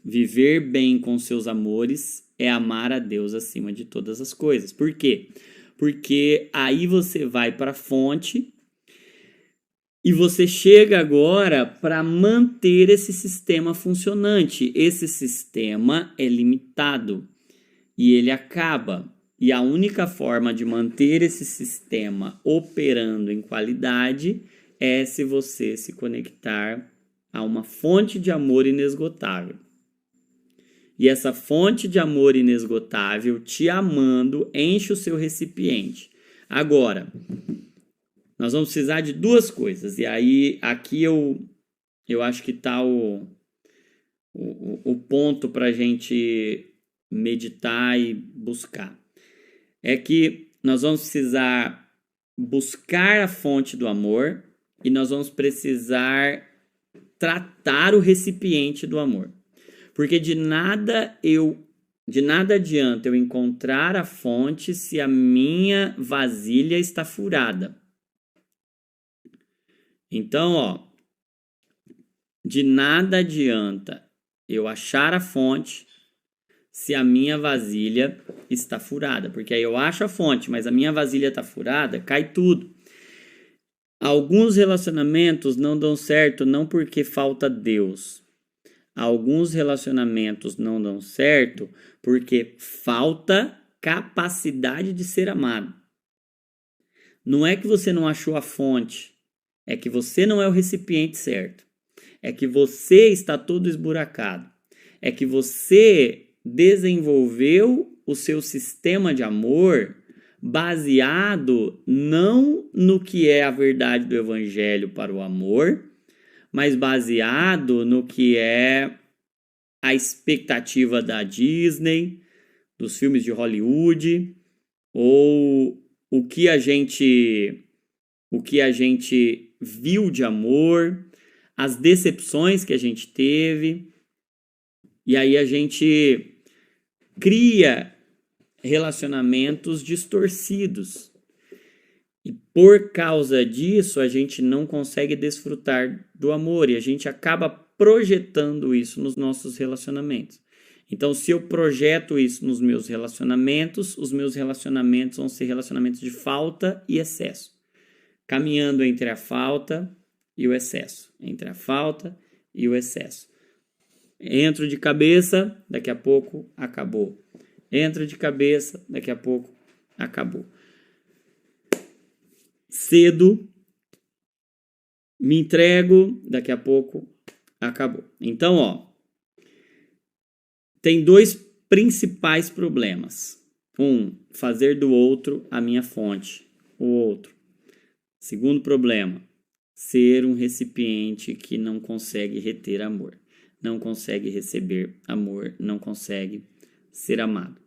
viver bem com seus amores é amar a Deus acima de todas as coisas. Por quê? Porque aí você vai para a fonte e você chega agora para manter esse sistema funcionante. Esse sistema é limitado e ele acaba. E a única forma de manter esse sistema operando em qualidade é se você se conectar a uma fonte de amor inesgotável. E essa fonte de amor inesgotável, te amando, enche o seu recipiente. Agora, nós vamos precisar de duas coisas. E aí, aqui eu acho que está o ponto para a gente meditar e buscar. É que nós vamos precisar buscar a fonte do amor e nós vamos precisar tratar o recipiente do amor. Porque de nada adianta eu encontrar a fonte se a minha vasilha está furada. Então, de nada adianta eu achar a fonte se a minha vasilha está furada. Porque aí eu acho a fonte, mas a minha vasilha está furada, cai tudo. Alguns relacionamentos não dão certo não porque falta Deus. Alguns relacionamentos não dão certo porque falta capacidade de ser amado. Não é que você não achou a fonte, é que você não é o recipiente certo. É que você está todo esburacado. É que você desenvolveu o seu sistema de amor baseado não no que é a verdade do evangelho para o amor, mas baseado no que é a expectativa da Disney, dos filmes de Hollywood, ou o que a gente viu de amor, as decepções que a gente teve, e aí a gente cria relacionamentos distorcidos. E por causa disso, a gente não consegue desfrutar do amor e a gente acaba projetando isso nos nossos relacionamentos. Então, se eu projeto isso nos meus relacionamentos, os meus relacionamentos vão ser relacionamentos de falta e excesso. Caminhando entre a falta e o excesso. Entre a falta e o excesso. Entro de cabeça, daqui a pouco acabou. Entro de cabeça, daqui a pouco acabou. Cedo, me entrego, daqui a pouco acabou. Então, tem dois principais problemas. Fazer do outro a minha fonte, o outro. Segundo problema, ser um recipiente que não consegue reter amor, não consegue receber amor, não consegue ser amado.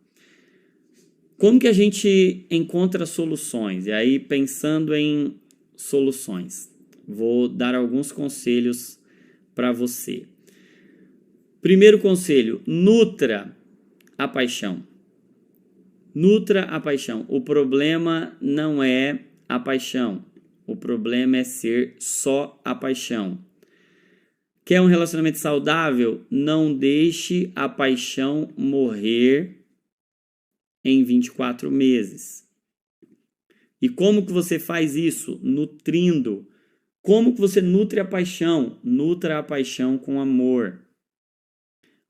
Como que a gente encontra soluções? E aí, pensando em soluções, vou dar alguns conselhos para você. Primeiro conselho, nutra a paixão. Nutra a paixão. O problema não é a paixão. O problema é ser só a paixão. Quer um relacionamento saudável? Não deixe a paixão morrer em 24 meses. E como que você faz isso? Nutrindo. Como que você nutre a paixão? Nutra a paixão com amor.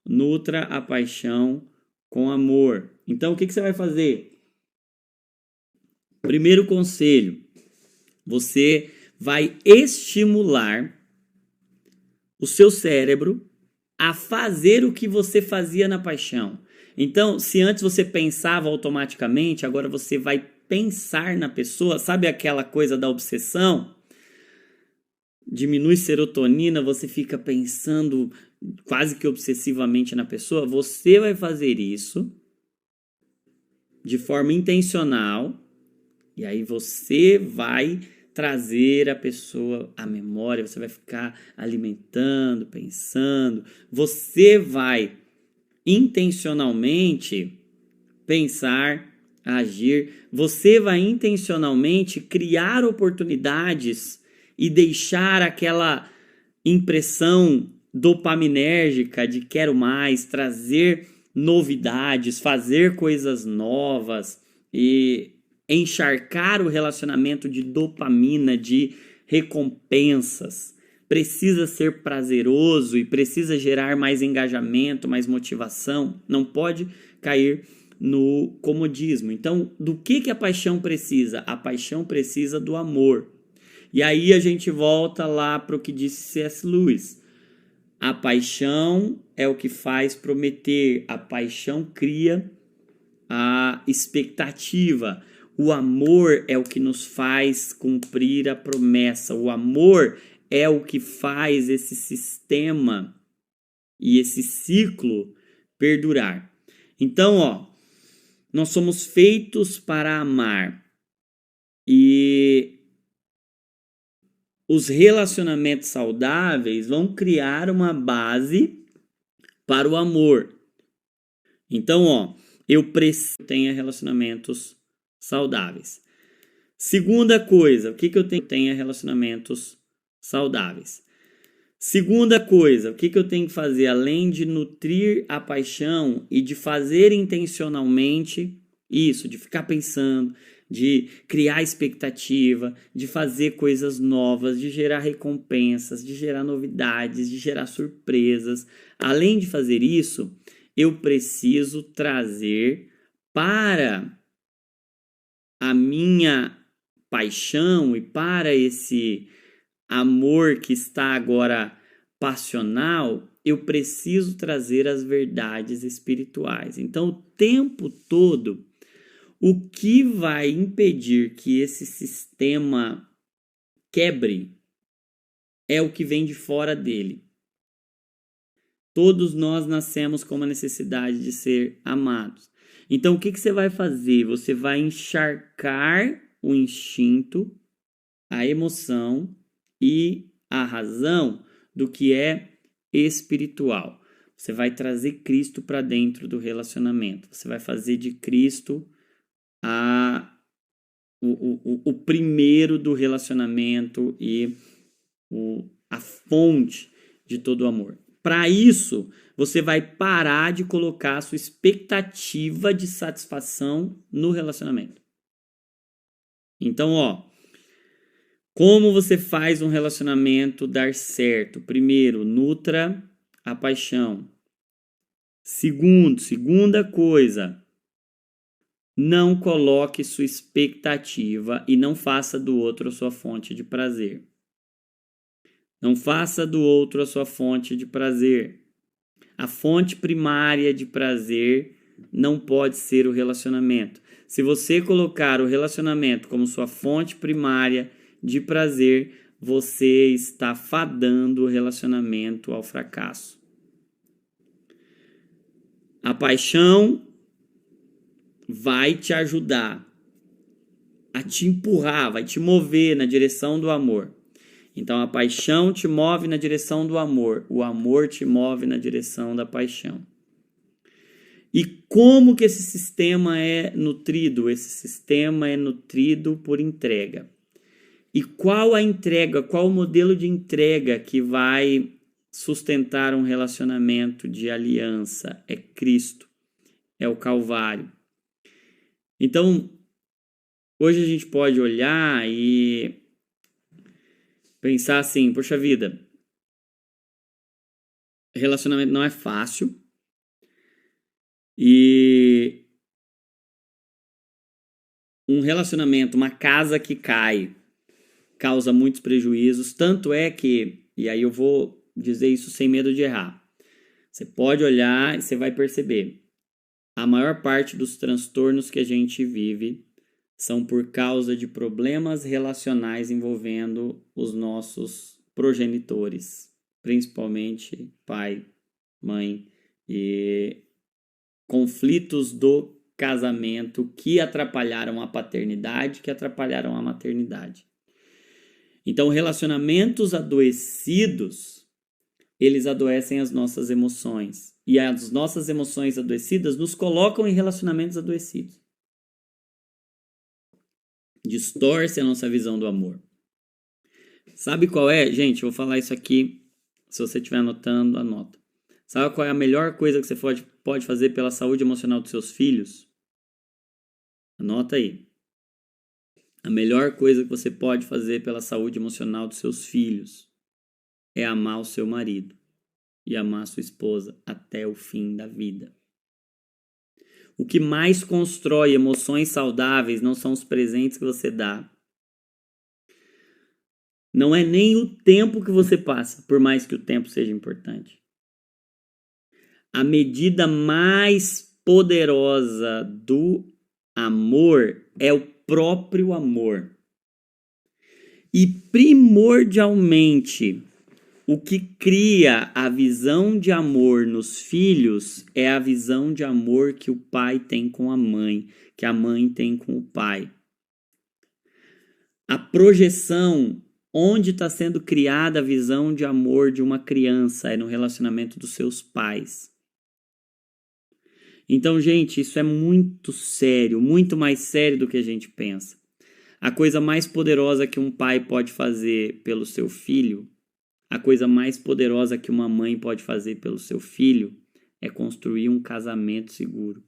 Nutra a paixão com amor. Então, o que você vai fazer? Primeiro conselho, você vai estimular o seu cérebro a fazer o que você fazia na paixão. Então, se antes você pensava automaticamente, agora você vai pensar na pessoa. Sabe aquela coisa da obsessão? Diminui serotonina, você fica pensando quase que obsessivamente na pessoa. Você vai fazer isso de forma intencional e aí você vai trazer a pessoa à memória, você vai ficar alimentando, pensando. Você vai intencionalmente pensar, agir, você vai intencionalmente criar oportunidades e deixar aquela impressão dopaminérgica de quero mais, trazer novidades, fazer coisas novas e encharcar o relacionamento de dopamina, de recompensas. Precisa ser prazeroso e precisa gerar mais engajamento, mais motivação. Não pode cair no comodismo. Então, do que a paixão precisa? A paixão precisa do amor. E aí a gente volta lá para o que disse C.S. Lewis. A paixão é o que faz prometer. A paixão cria a expectativa. O amor é o que nos faz cumprir a promessa. O amor é o que faz esse sistema e esse ciclo perdurar. Então, nós somos feitos para amar. E os relacionamentos saudáveis vão criar uma base para o amor. Então, eu preciso que tenha relacionamentos saudáveis. Segunda coisa, o que eu tenho que ter relacionamentos saudáveis? Segunda coisa, o que eu tenho que fazer além de nutrir a paixão e de fazer intencionalmente isso, de ficar pensando, de criar expectativa, de fazer coisas novas, de gerar recompensas, de gerar novidades, de gerar surpresas. Além de fazer isso, eu preciso trazer para a minha paixão e para esse amor que está agora passional, eu preciso trazer as verdades espirituais. Então, o tempo todo, o que vai impedir que esse sistema quebre é o que vem de fora dele. Todos nós nascemos com uma necessidade de ser amados. Então, o que você vai fazer? Você vai encharcar o instinto, a emoção e a razão do que é espiritual. Você vai trazer Cristo para dentro do relacionamento. Você vai fazer de Cristo o primeiro do relacionamento e a fonte de todo o amor. Para isso, você vai parar de colocar a sua expectativa de satisfação no relacionamento. Então, como você faz um relacionamento dar certo? Primeiro, nutra a paixão. Segunda coisa, não coloque sua expectativa e não faça do outro a sua fonte de prazer. Não faça do outro a sua fonte de prazer. A fonte primária de prazer não pode ser o relacionamento. Se você colocar o relacionamento como sua fonte primária de prazer, você está fadando o relacionamento ao fracasso. A paixão vai te ajudar a te empurrar, vai te mover na direção do amor. Então, a paixão te move na direção do amor. O amor te move na direção da paixão. E como que esse sistema é nutrido? Esse sistema é nutrido por entrega. E qual a entrega, qual o modelo de entrega que vai sustentar um relacionamento de aliança? É Cristo, é o Calvário. Então, hoje a gente pode olhar e pensar assim, poxa vida, relacionamento não é fácil e um relacionamento, uma casa que cai, causa muitos prejuízos, tanto é que, e aí eu vou dizer isso sem medo de errar, você pode olhar e você vai perceber, a maior parte dos transtornos que a gente vive são por causa de problemas relacionais envolvendo os nossos progenitores, principalmente pai, mãe, e conflitos do casamento que atrapalharam a paternidade, que atrapalharam a maternidade. Então, relacionamentos adoecidos, eles adoecem as nossas emoções. E as nossas emoções adoecidas nos colocam em relacionamentos adoecidos. Distorce a nossa visão do amor. Sabe qual é? Gente, eu vou falar isso aqui. Se você estiver anotando, anota. Sabe qual é a melhor coisa que você pode fazer pela saúde emocional dos seus filhos? Anota aí. A melhor coisa que você pode fazer pela saúde emocional dos seus filhos é amar o seu marido e amar a sua esposa até o fim da vida. O que mais constrói emoções saudáveis não são os presentes que você dá, Não é nem o tempo que você passa, por mais que o tempo seja importante. A medida mais poderosa do amor é o próprio amor. E primordialmente, o que cria a visão de amor nos filhos é a visão de amor que o pai tem com a mãe, que a mãe tem com o pai. A projeção, onde está sendo criada a visão de amor de uma criança, é no relacionamento dos seus pais. Então, gente, isso é muito sério, muito mais sério do que a gente pensa. A coisa mais poderosa que um pai pode fazer pelo seu filho, a coisa mais poderosa que uma mãe pode fazer pelo seu filho é construir um casamento seguro.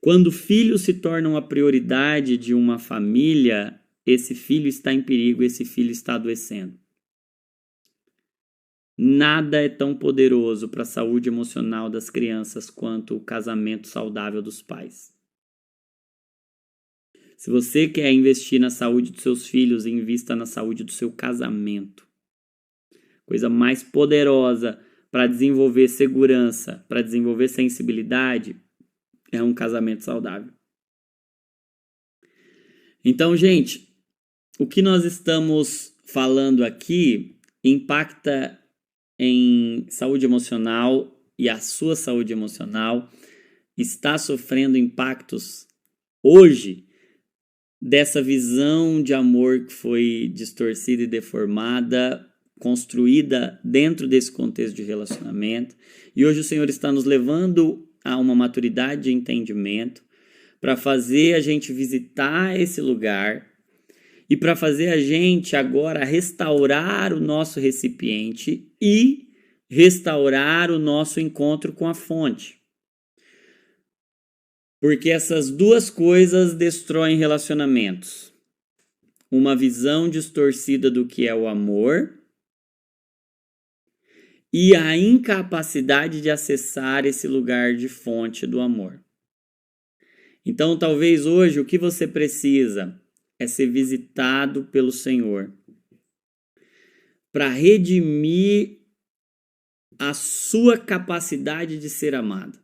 Quando filhos se tornam a prioridade de uma família, esse filho está em perigo, esse filho está adoecendo. Nada é tão poderoso para a saúde emocional das crianças quanto o casamento saudável dos pais. Se você quer investir na saúde dos seus filhos, invista na saúde do seu casamento. Coisa mais poderosa para desenvolver segurança, para desenvolver sensibilidade, é um casamento saudável. Então, gente, o que nós estamos falando aqui impacta em saúde emocional e a sua saúde emocional está sofrendo impactos hoje dessa visão de amor que foi distorcida e deformada, construída dentro desse contexto de relacionamento. E hoje o Senhor está nos levando a uma maturidade de entendimento para fazer a gente visitar esse lugar e para fazer a gente agora restaurar o nosso recipiente e restaurar o nosso encontro com a fonte. Porque essas duas coisas destroem relacionamentos. Uma visão distorcida do que é o amor e a incapacidade de acessar esse lugar de fonte do amor. Então, talvez hoje o que você precisa é ser visitado pelo Senhor para redimir a sua capacidade de ser amado.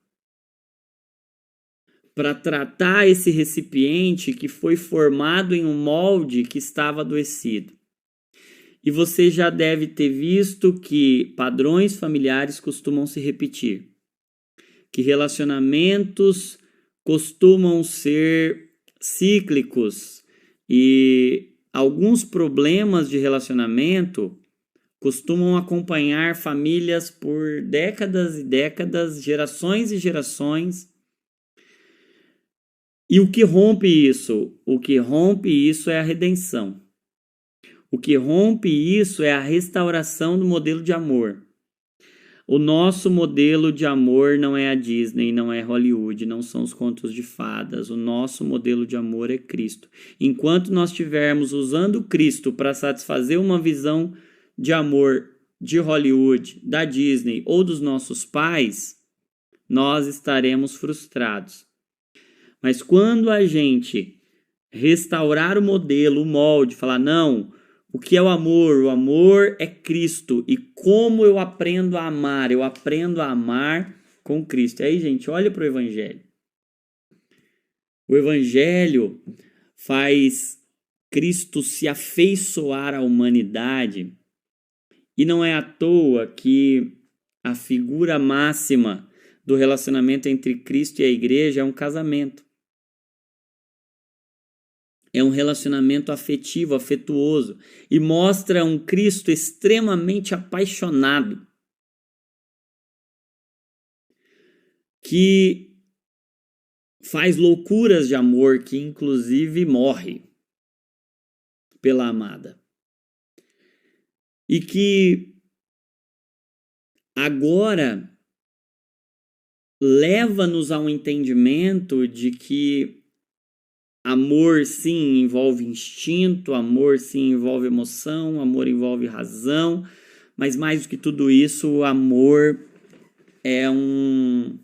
Para tratar esse recipiente que foi formado em um molde que estava adoecido. E você já deve ter visto que padrões familiares costumam se repetir, que relacionamentos costumam ser cíclicos e alguns problemas de relacionamento costumam acompanhar famílias por décadas e décadas, gerações e gerações. E o que rompe isso? O que rompe isso é a redenção. O que rompe isso é a restauração do modelo de amor. O nosso modelo de amor não é a Disney, não é Hollywood, não são os contos de fadas. O nosso modelo de amor é Cristo. Enquanto nós estivermos usando Cristo para satisfazer uma visão de amor de Hollywood, da Disney ou dos nossos pais, nós estaremos frustrados. Mas quando a gente restaurar o modelo, o molde, falar, não, o que é o amor? O amor é Cristo. E como eu aprendo a amar? Eu aprendo a amar com Cristo. E aí, gente, olha para o Evangelho. O Evangelho faz Cristo se afeiçoar à humanidade. E não é à toa que a figura máxima do relacionamento entre Cristo e a igreja é um casamento. É um relacionamento afetivo, afetuoso, e mostra um Cristo extremamente apaixonado, que faz loucuras de amor, que inclusive morre pela amada. E que agora leva-nos a um entendimento de que amor, sim, envolve instinto, amor, sim, envolve emoção, amor envolve razão, mas mais do que tudo isso, o amor é um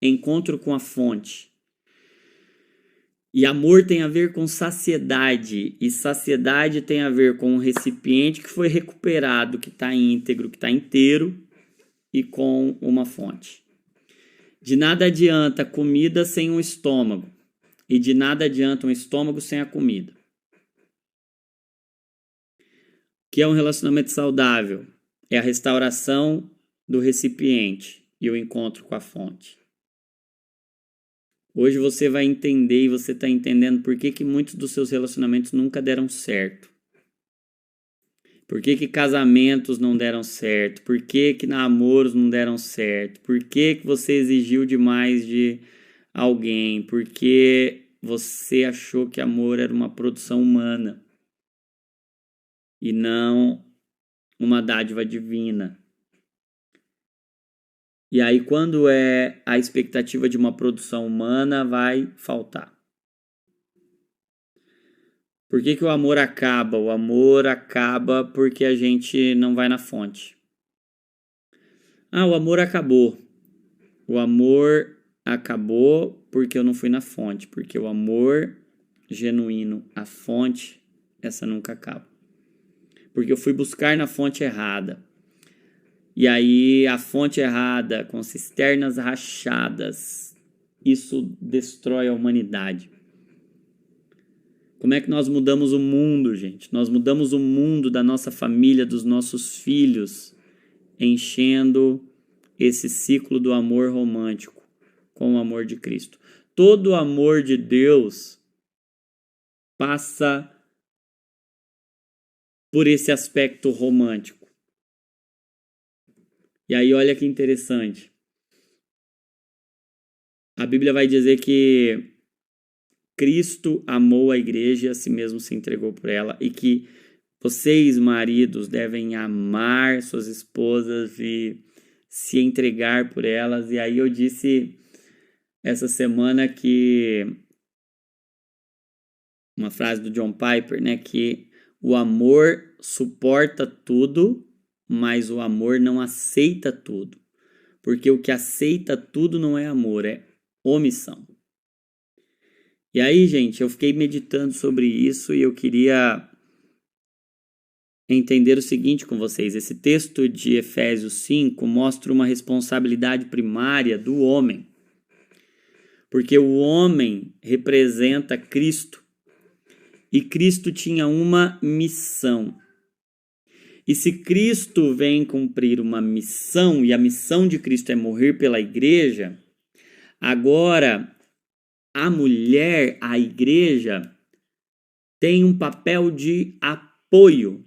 encontro com a fonte. E amor tem a ver com saciedade, e saciedade tem a ver com um recipiente que foi recuperado, que está íntegro, que está inteiro, e com uma fonte. De nada adianta comida sem um estômago, e de nada adianta um estômago sem a comida. O que é um relacionamento saudável? É a restauração do recipiente e o encontro com a fonte. Hoje você vai entender e você está entendendo por que muitos dos seus relacionamentos nunca deram certo. Por que casamentos não deram certo? Por que namoros não deram certo? Por que você exigiu demais de alguém? Por que você achou que amor era uma produção humana e não uma dádiva divina? E aí, quando é a expectativa de uma produção humana, vai faltar. Por que o amor acaba? O amor acaba porque a gente não vai na fonte. O amor acabou. O amor acabou porque eu não fui na fonte. Porque o amor genuíno, a fonte, essa nunca acaba. Porque eu fui buscar na fonte errada. E aí a fonte errada, com cisternas rachadas, isso destrói a humanidade. Como é que nós mudamos o mundo, gente? Nós mudamos o mundo da nossa família, dos nossos filhos, enchendo esse ciclo do amor romântico com o amor de Cristo. Todo o amor de Deus passa por esse aspecto romântico. E aí, olha que interessante. A Bíblia vai dizer que Cristo amou a igreja e a si mesmo se entregou por ela, e que vocês, maridos, devem amar suas esposas e se entregar por elas. E aí eu disse essa semana que uma frase do John Piper, né, que o amor suporta tudo, mas o amor não aceita tudo. Porque o que aceita tudo não é amor, é omissão. E aí, gente, eu fiquei meditando sobre isso e eu queria entender o seguinte com vocês. Esse texto de Efésios 5 mostra uma responsabilidade primária do homem. Porque o homem representa Cristo e Cristo tinha uma missão. E se Cristo vem cumprir uma missão, e a missão de Cristo é morrer pela igreja, agora a mulher, a igreja, tem um papel de apoio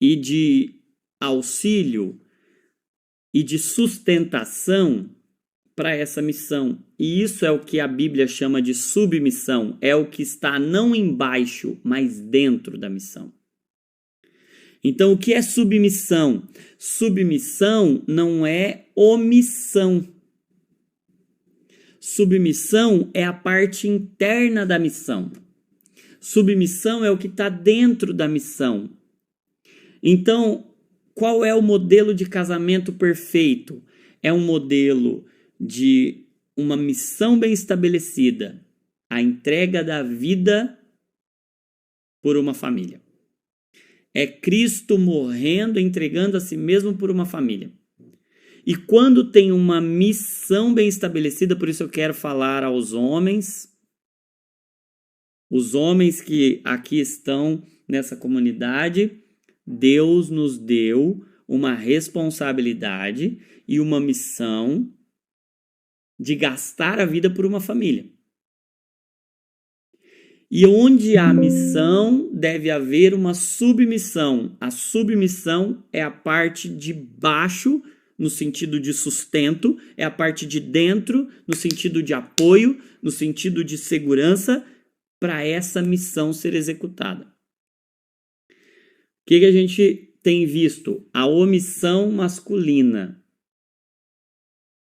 e de auxílio e de sustentação para essa missão. E isso é o que a Bíblia chama de submissão, é o que está não embaixo, mas dentro da missão. Então, o que é submissão? Submissão não é omissão. Submissão é a parte interna da missão. Submissão é o que está dentro da missão. Então, qual é o modelo de casamento perfeito? É um modelo de uma missão bem estabelecida, a entrega da vida por uma família. É Cristo morrendo, entregando a si mesmo por uma família. E quando tem uma missão bem estabelecida, por isso eu quero falar aos homens, os homens que aqui estão nessa comunidade, Deus nos deu uma responsabilidade e uma missão de gastar a vida por uma família. E onde há missão, deve haver uma submissão. A submissão é a parte de baixo, no sentido de sustento, é a parte de dentro, no sentido de apoio, no sentido de segurança, para essa missão ser executada. O que a gente tem visto? A omissão masculina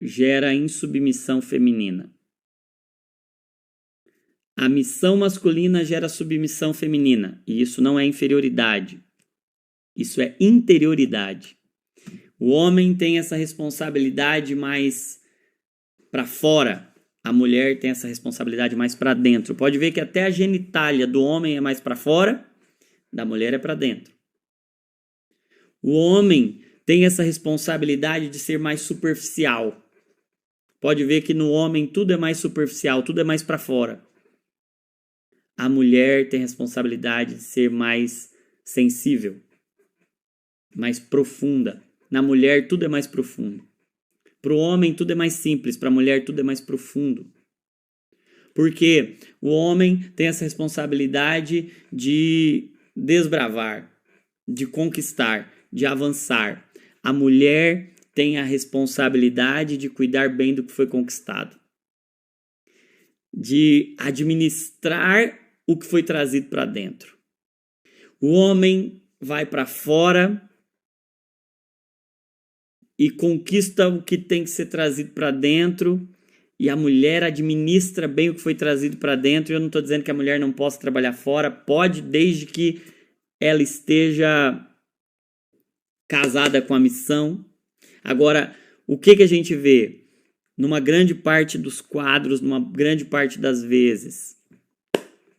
gera insubmissão feminina. A missão masculina gera submissão feminina. E isso não é inferioridade. Isso é interioridade. O homem tem essa responsabilidade mais para fora. A mulher tem essa responsabilidade mais para dentro. Pode ver que até a genitália do homem é mais para fora, da mulher é para dentro. O homem tem essa responsabilidade de ser mais superficial. Pode ver que no homem tudo é mais superficial, tudo é mais para fora. A mulher tem a responsabilidade de ser mais sensível, mais profunda. Na mulher tudo é mais profundo. Para o homem tudo é mais simples, para a mulher tudo é mais profundo. Porque o homem tem essa responsabilidade de desbravar, de conquistar, de avançar. A mulher tem a responsabilidade de cuidar bem do que foi conquistado, de administrar o que foi trazido para dentro. O homem vai para fora e conquista o que tem que ser trazido para dentro, e a mulher administra bem o que foi trazido para dentro. Eu não estou dizendo que a mulher não possa trabalhar fora, pode, desde que ela esteja casada com a missão. Agora, o que a gente vê? Numa grande parte dos quadros, numa grande parte das vezes,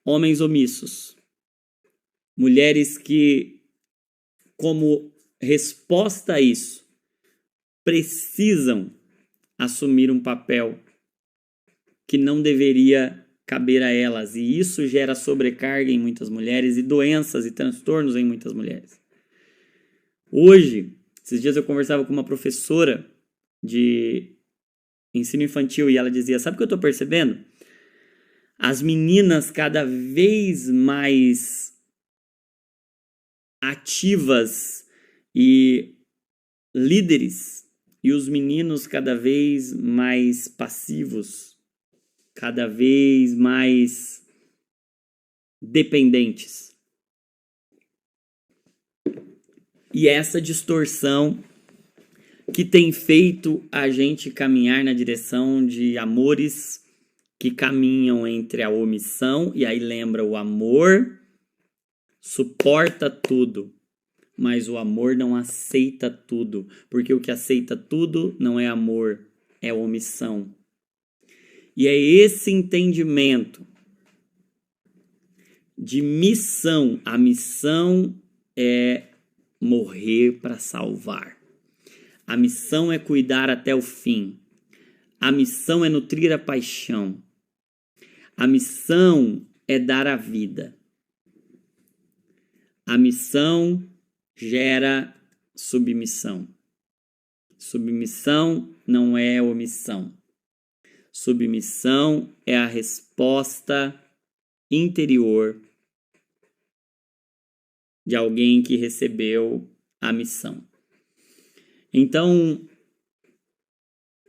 homens omissos, mulheres que, como resposta a isso, precisam assumir um papel que não deveria caber a elas, e isso gera sobrecarga em muitas mulheres e doenças e transtornos em muitas mulheres. Hoje, esses dias eu conversava com uma professora de ensino infantil e ela dizia: sabe o que eu estou percebendo? As meninas cada vez mais ativas e líderes, e os meninos cada vez mais passivos, cada vez mais dependentes. E essa distorção que tem feito a gente caminhar na direção de amores que caminham entre a omissão, e aí lembra, o amor suporta tudo, mas o amor não aceita tudo, porque o que aceita tudo não é amor, é omissão. E é esse entendimento de missão. A missão é morrer para salvar. A missão é cuidar até o fim. A missão é nutrir a paixão. A missão é dar a vida. A missão gera submissão. Submissão não é omissão. Submissão é a resposta interior de alguém que recebeu a missão. Então,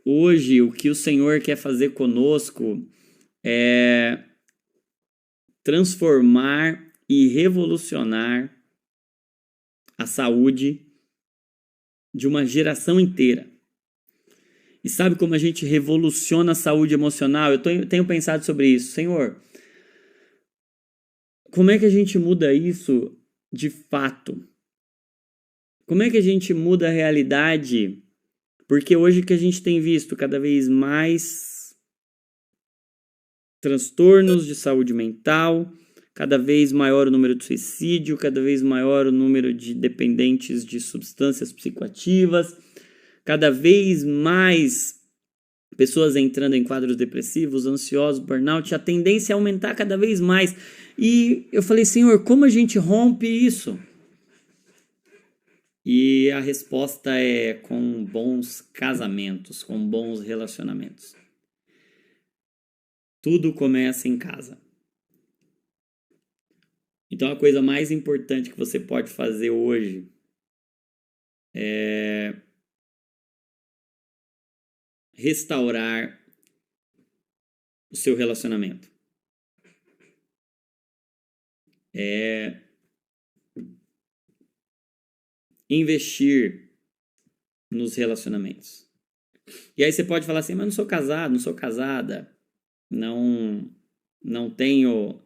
hoje, o que o Senhor quer fazer conosco é transformar e revolucionar a saúde de uma geração inteira. E sabe como a gente revoluciona a saúde emocional? Eu tenho pensado sobre isso. Senhor, como é que a gente muda isso de fato? Como é que a gente muda a realidade? Porque hoje que a gente tem visto cada vez mais transtornos de saúde mental, cada vez maior o número de suicídio, cada vez maior o número de dependentes de substâncias psicoativas, cada vez mais pessoas entrando em quadros depressivos, ansiosos, burnout, a tendência é aumentar cada vez mais. E eu falei, Senhor, como a gente rompe isso? E a resposta é com bons casamentos, com bons relacionamentos. Tudo começa em casa. Então a coisa mais importante que você pode fazer hoje é restaurar o seu relacionamento. É investir nos relacionamentos. E aí você pode falar assim, mas não sou casado, não sou casada, não tenho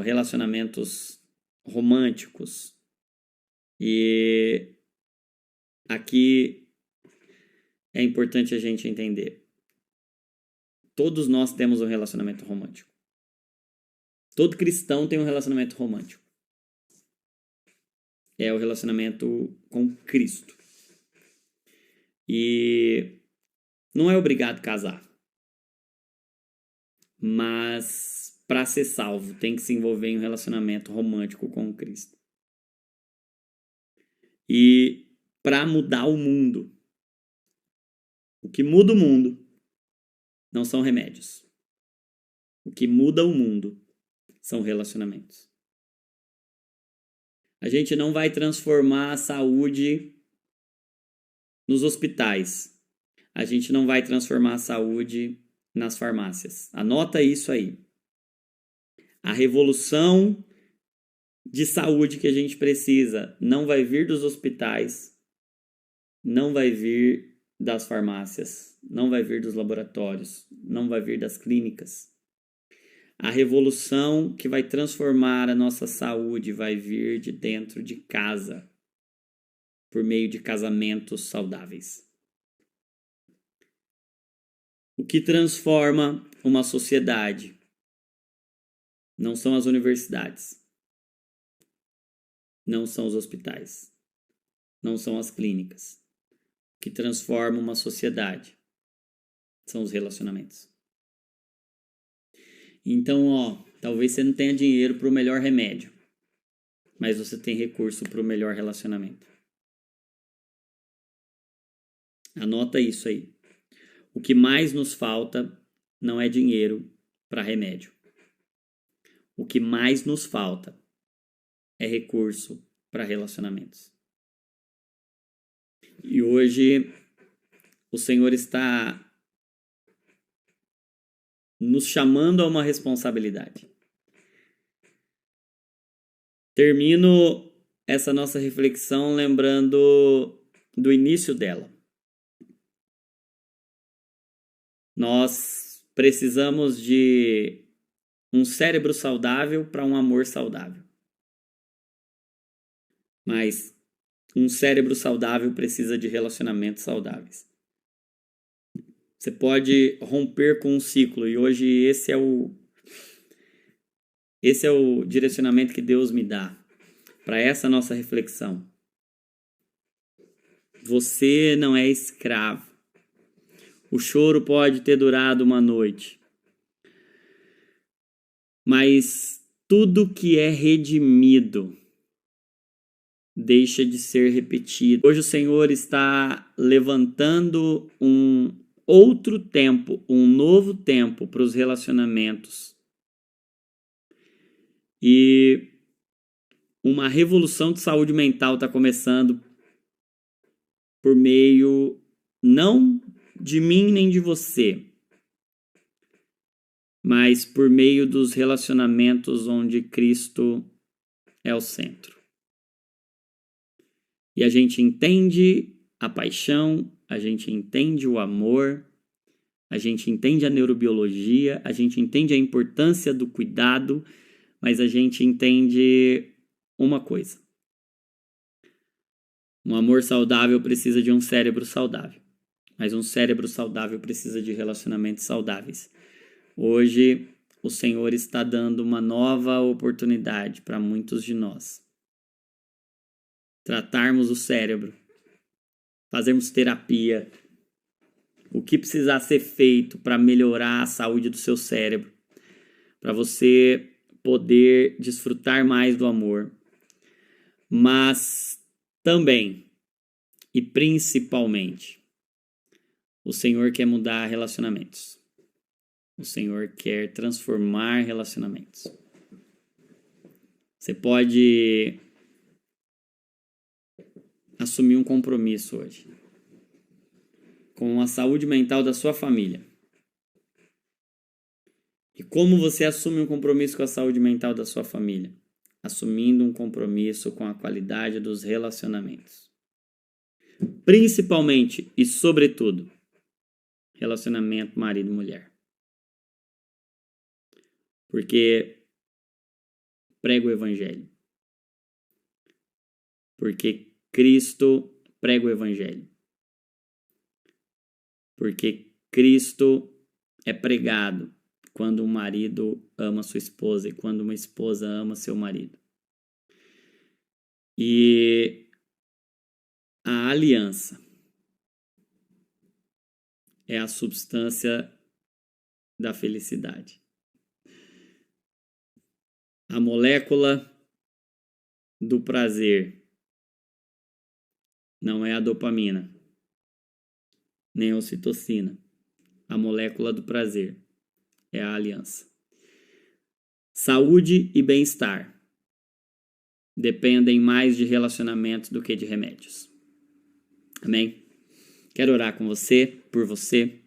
relacionamentos românticos. E aqui é importante a gente entender. Todos nós temos um relacionamento romântico. Todo cristão tem um relacionamento romântico. É o relacionamento com Cristo. E não é obrigado a casar. Mas para ser salvo, tem que se envolver em um relacionamento romântico com Cristo. E para mudar o mundo, o que muda o mundo não são remédios. O que muda o mundo são relacionamentos. A gente não vai transformar a saúde nos hospitais. A gente não vai transformar a saúde nas farmácias. Anota isso aí. A revolução de saúde que a gente precisa não vai vir dos hospitais, não vai vir das farmácias, não vai vir dos laboratórios, não vai vir das clínicas. A revolução que vai transformar a nossa saúde vai vir de dentro de casa, por meio de casamentos saudáveis. O que transforma uma sociedade não são as universidades, não são os hospitais, não são as clínicas. O que transforma uma sociedade são os relacionamentos. Então, talvez você não tenha dinheiro para o melhor remédio, mas você tem recurso para o melhor relacionamento. Anota isso aí. O que mais nos falta não é dinheiro para remédio. O que mais nos falta é recurso para relacionamentos. E hoje o Senhor está nos chamando a uma responsabilidade. Termino essa nossa reflexão lembrando do início dela. Nós precisamos de um cérebro saudável para um amor saudável. Mas um cérebro saudável precisa de relacionamentos saudáveis. Você pode romper com um ciclo, e hoje esse é o direcionamento que Deus me dá para essa nossa reflexão. Você não é escravo. O choro pode ter durado uma noite, mas tudo que é redimido deixa de ser repetido. Hoje o Senhor está levantando um outro tempo, um novo tempo para os relacionamentos. E uma revolução de saúde mental está começando por meio não de mim nem de você, mas por meio dos relacionamentos onde Cristo é o centro. E a gente entende a paixão, a gente entende o amor, a gente entende a neurobiologia, a gente entende a importância do cuidado, mas a gente entende uma coisa. Um amor saudável precisa de um cérebro saudável, mas um cérebro saudável precisa de relacionamentos saudáveis. Hoje, o Senhor está dando uma nova oportunidade para muitos de nós. Tratarmos o cérebro, fazermos terapia, o que precisar ser feito para melhorar a saúde do seu cérebro, para você poder desfrutar mais do amor, mas também e principalmente o Senhor quer mudar relacionamentos. O Senhor quer transformar relacionamentos. Você pode assumir um compromisso hoje com a saúde mental da sua família. E como você assume um compromisso com a saúde mental da sua família? Assumindo um compromisso com a qualidade dos relacionamentos. Principalmente e sobretudo, relacionamento marido-mulher. Porque prega o evangelho. Porque Cristo prega o evangelho. Porque Cristo é pregado quando um marido ama sua esposa e quando uma esposa ama seu marido. E a aliança é a substância da felicidade. A molécula do prazer não é a dopamina, nem a ocitocina. A molécula do prazer é a aliança. Saúde e bem-estar dependem mais de relacionamentos do que de remédios. Amém? Quero orar com você, por você.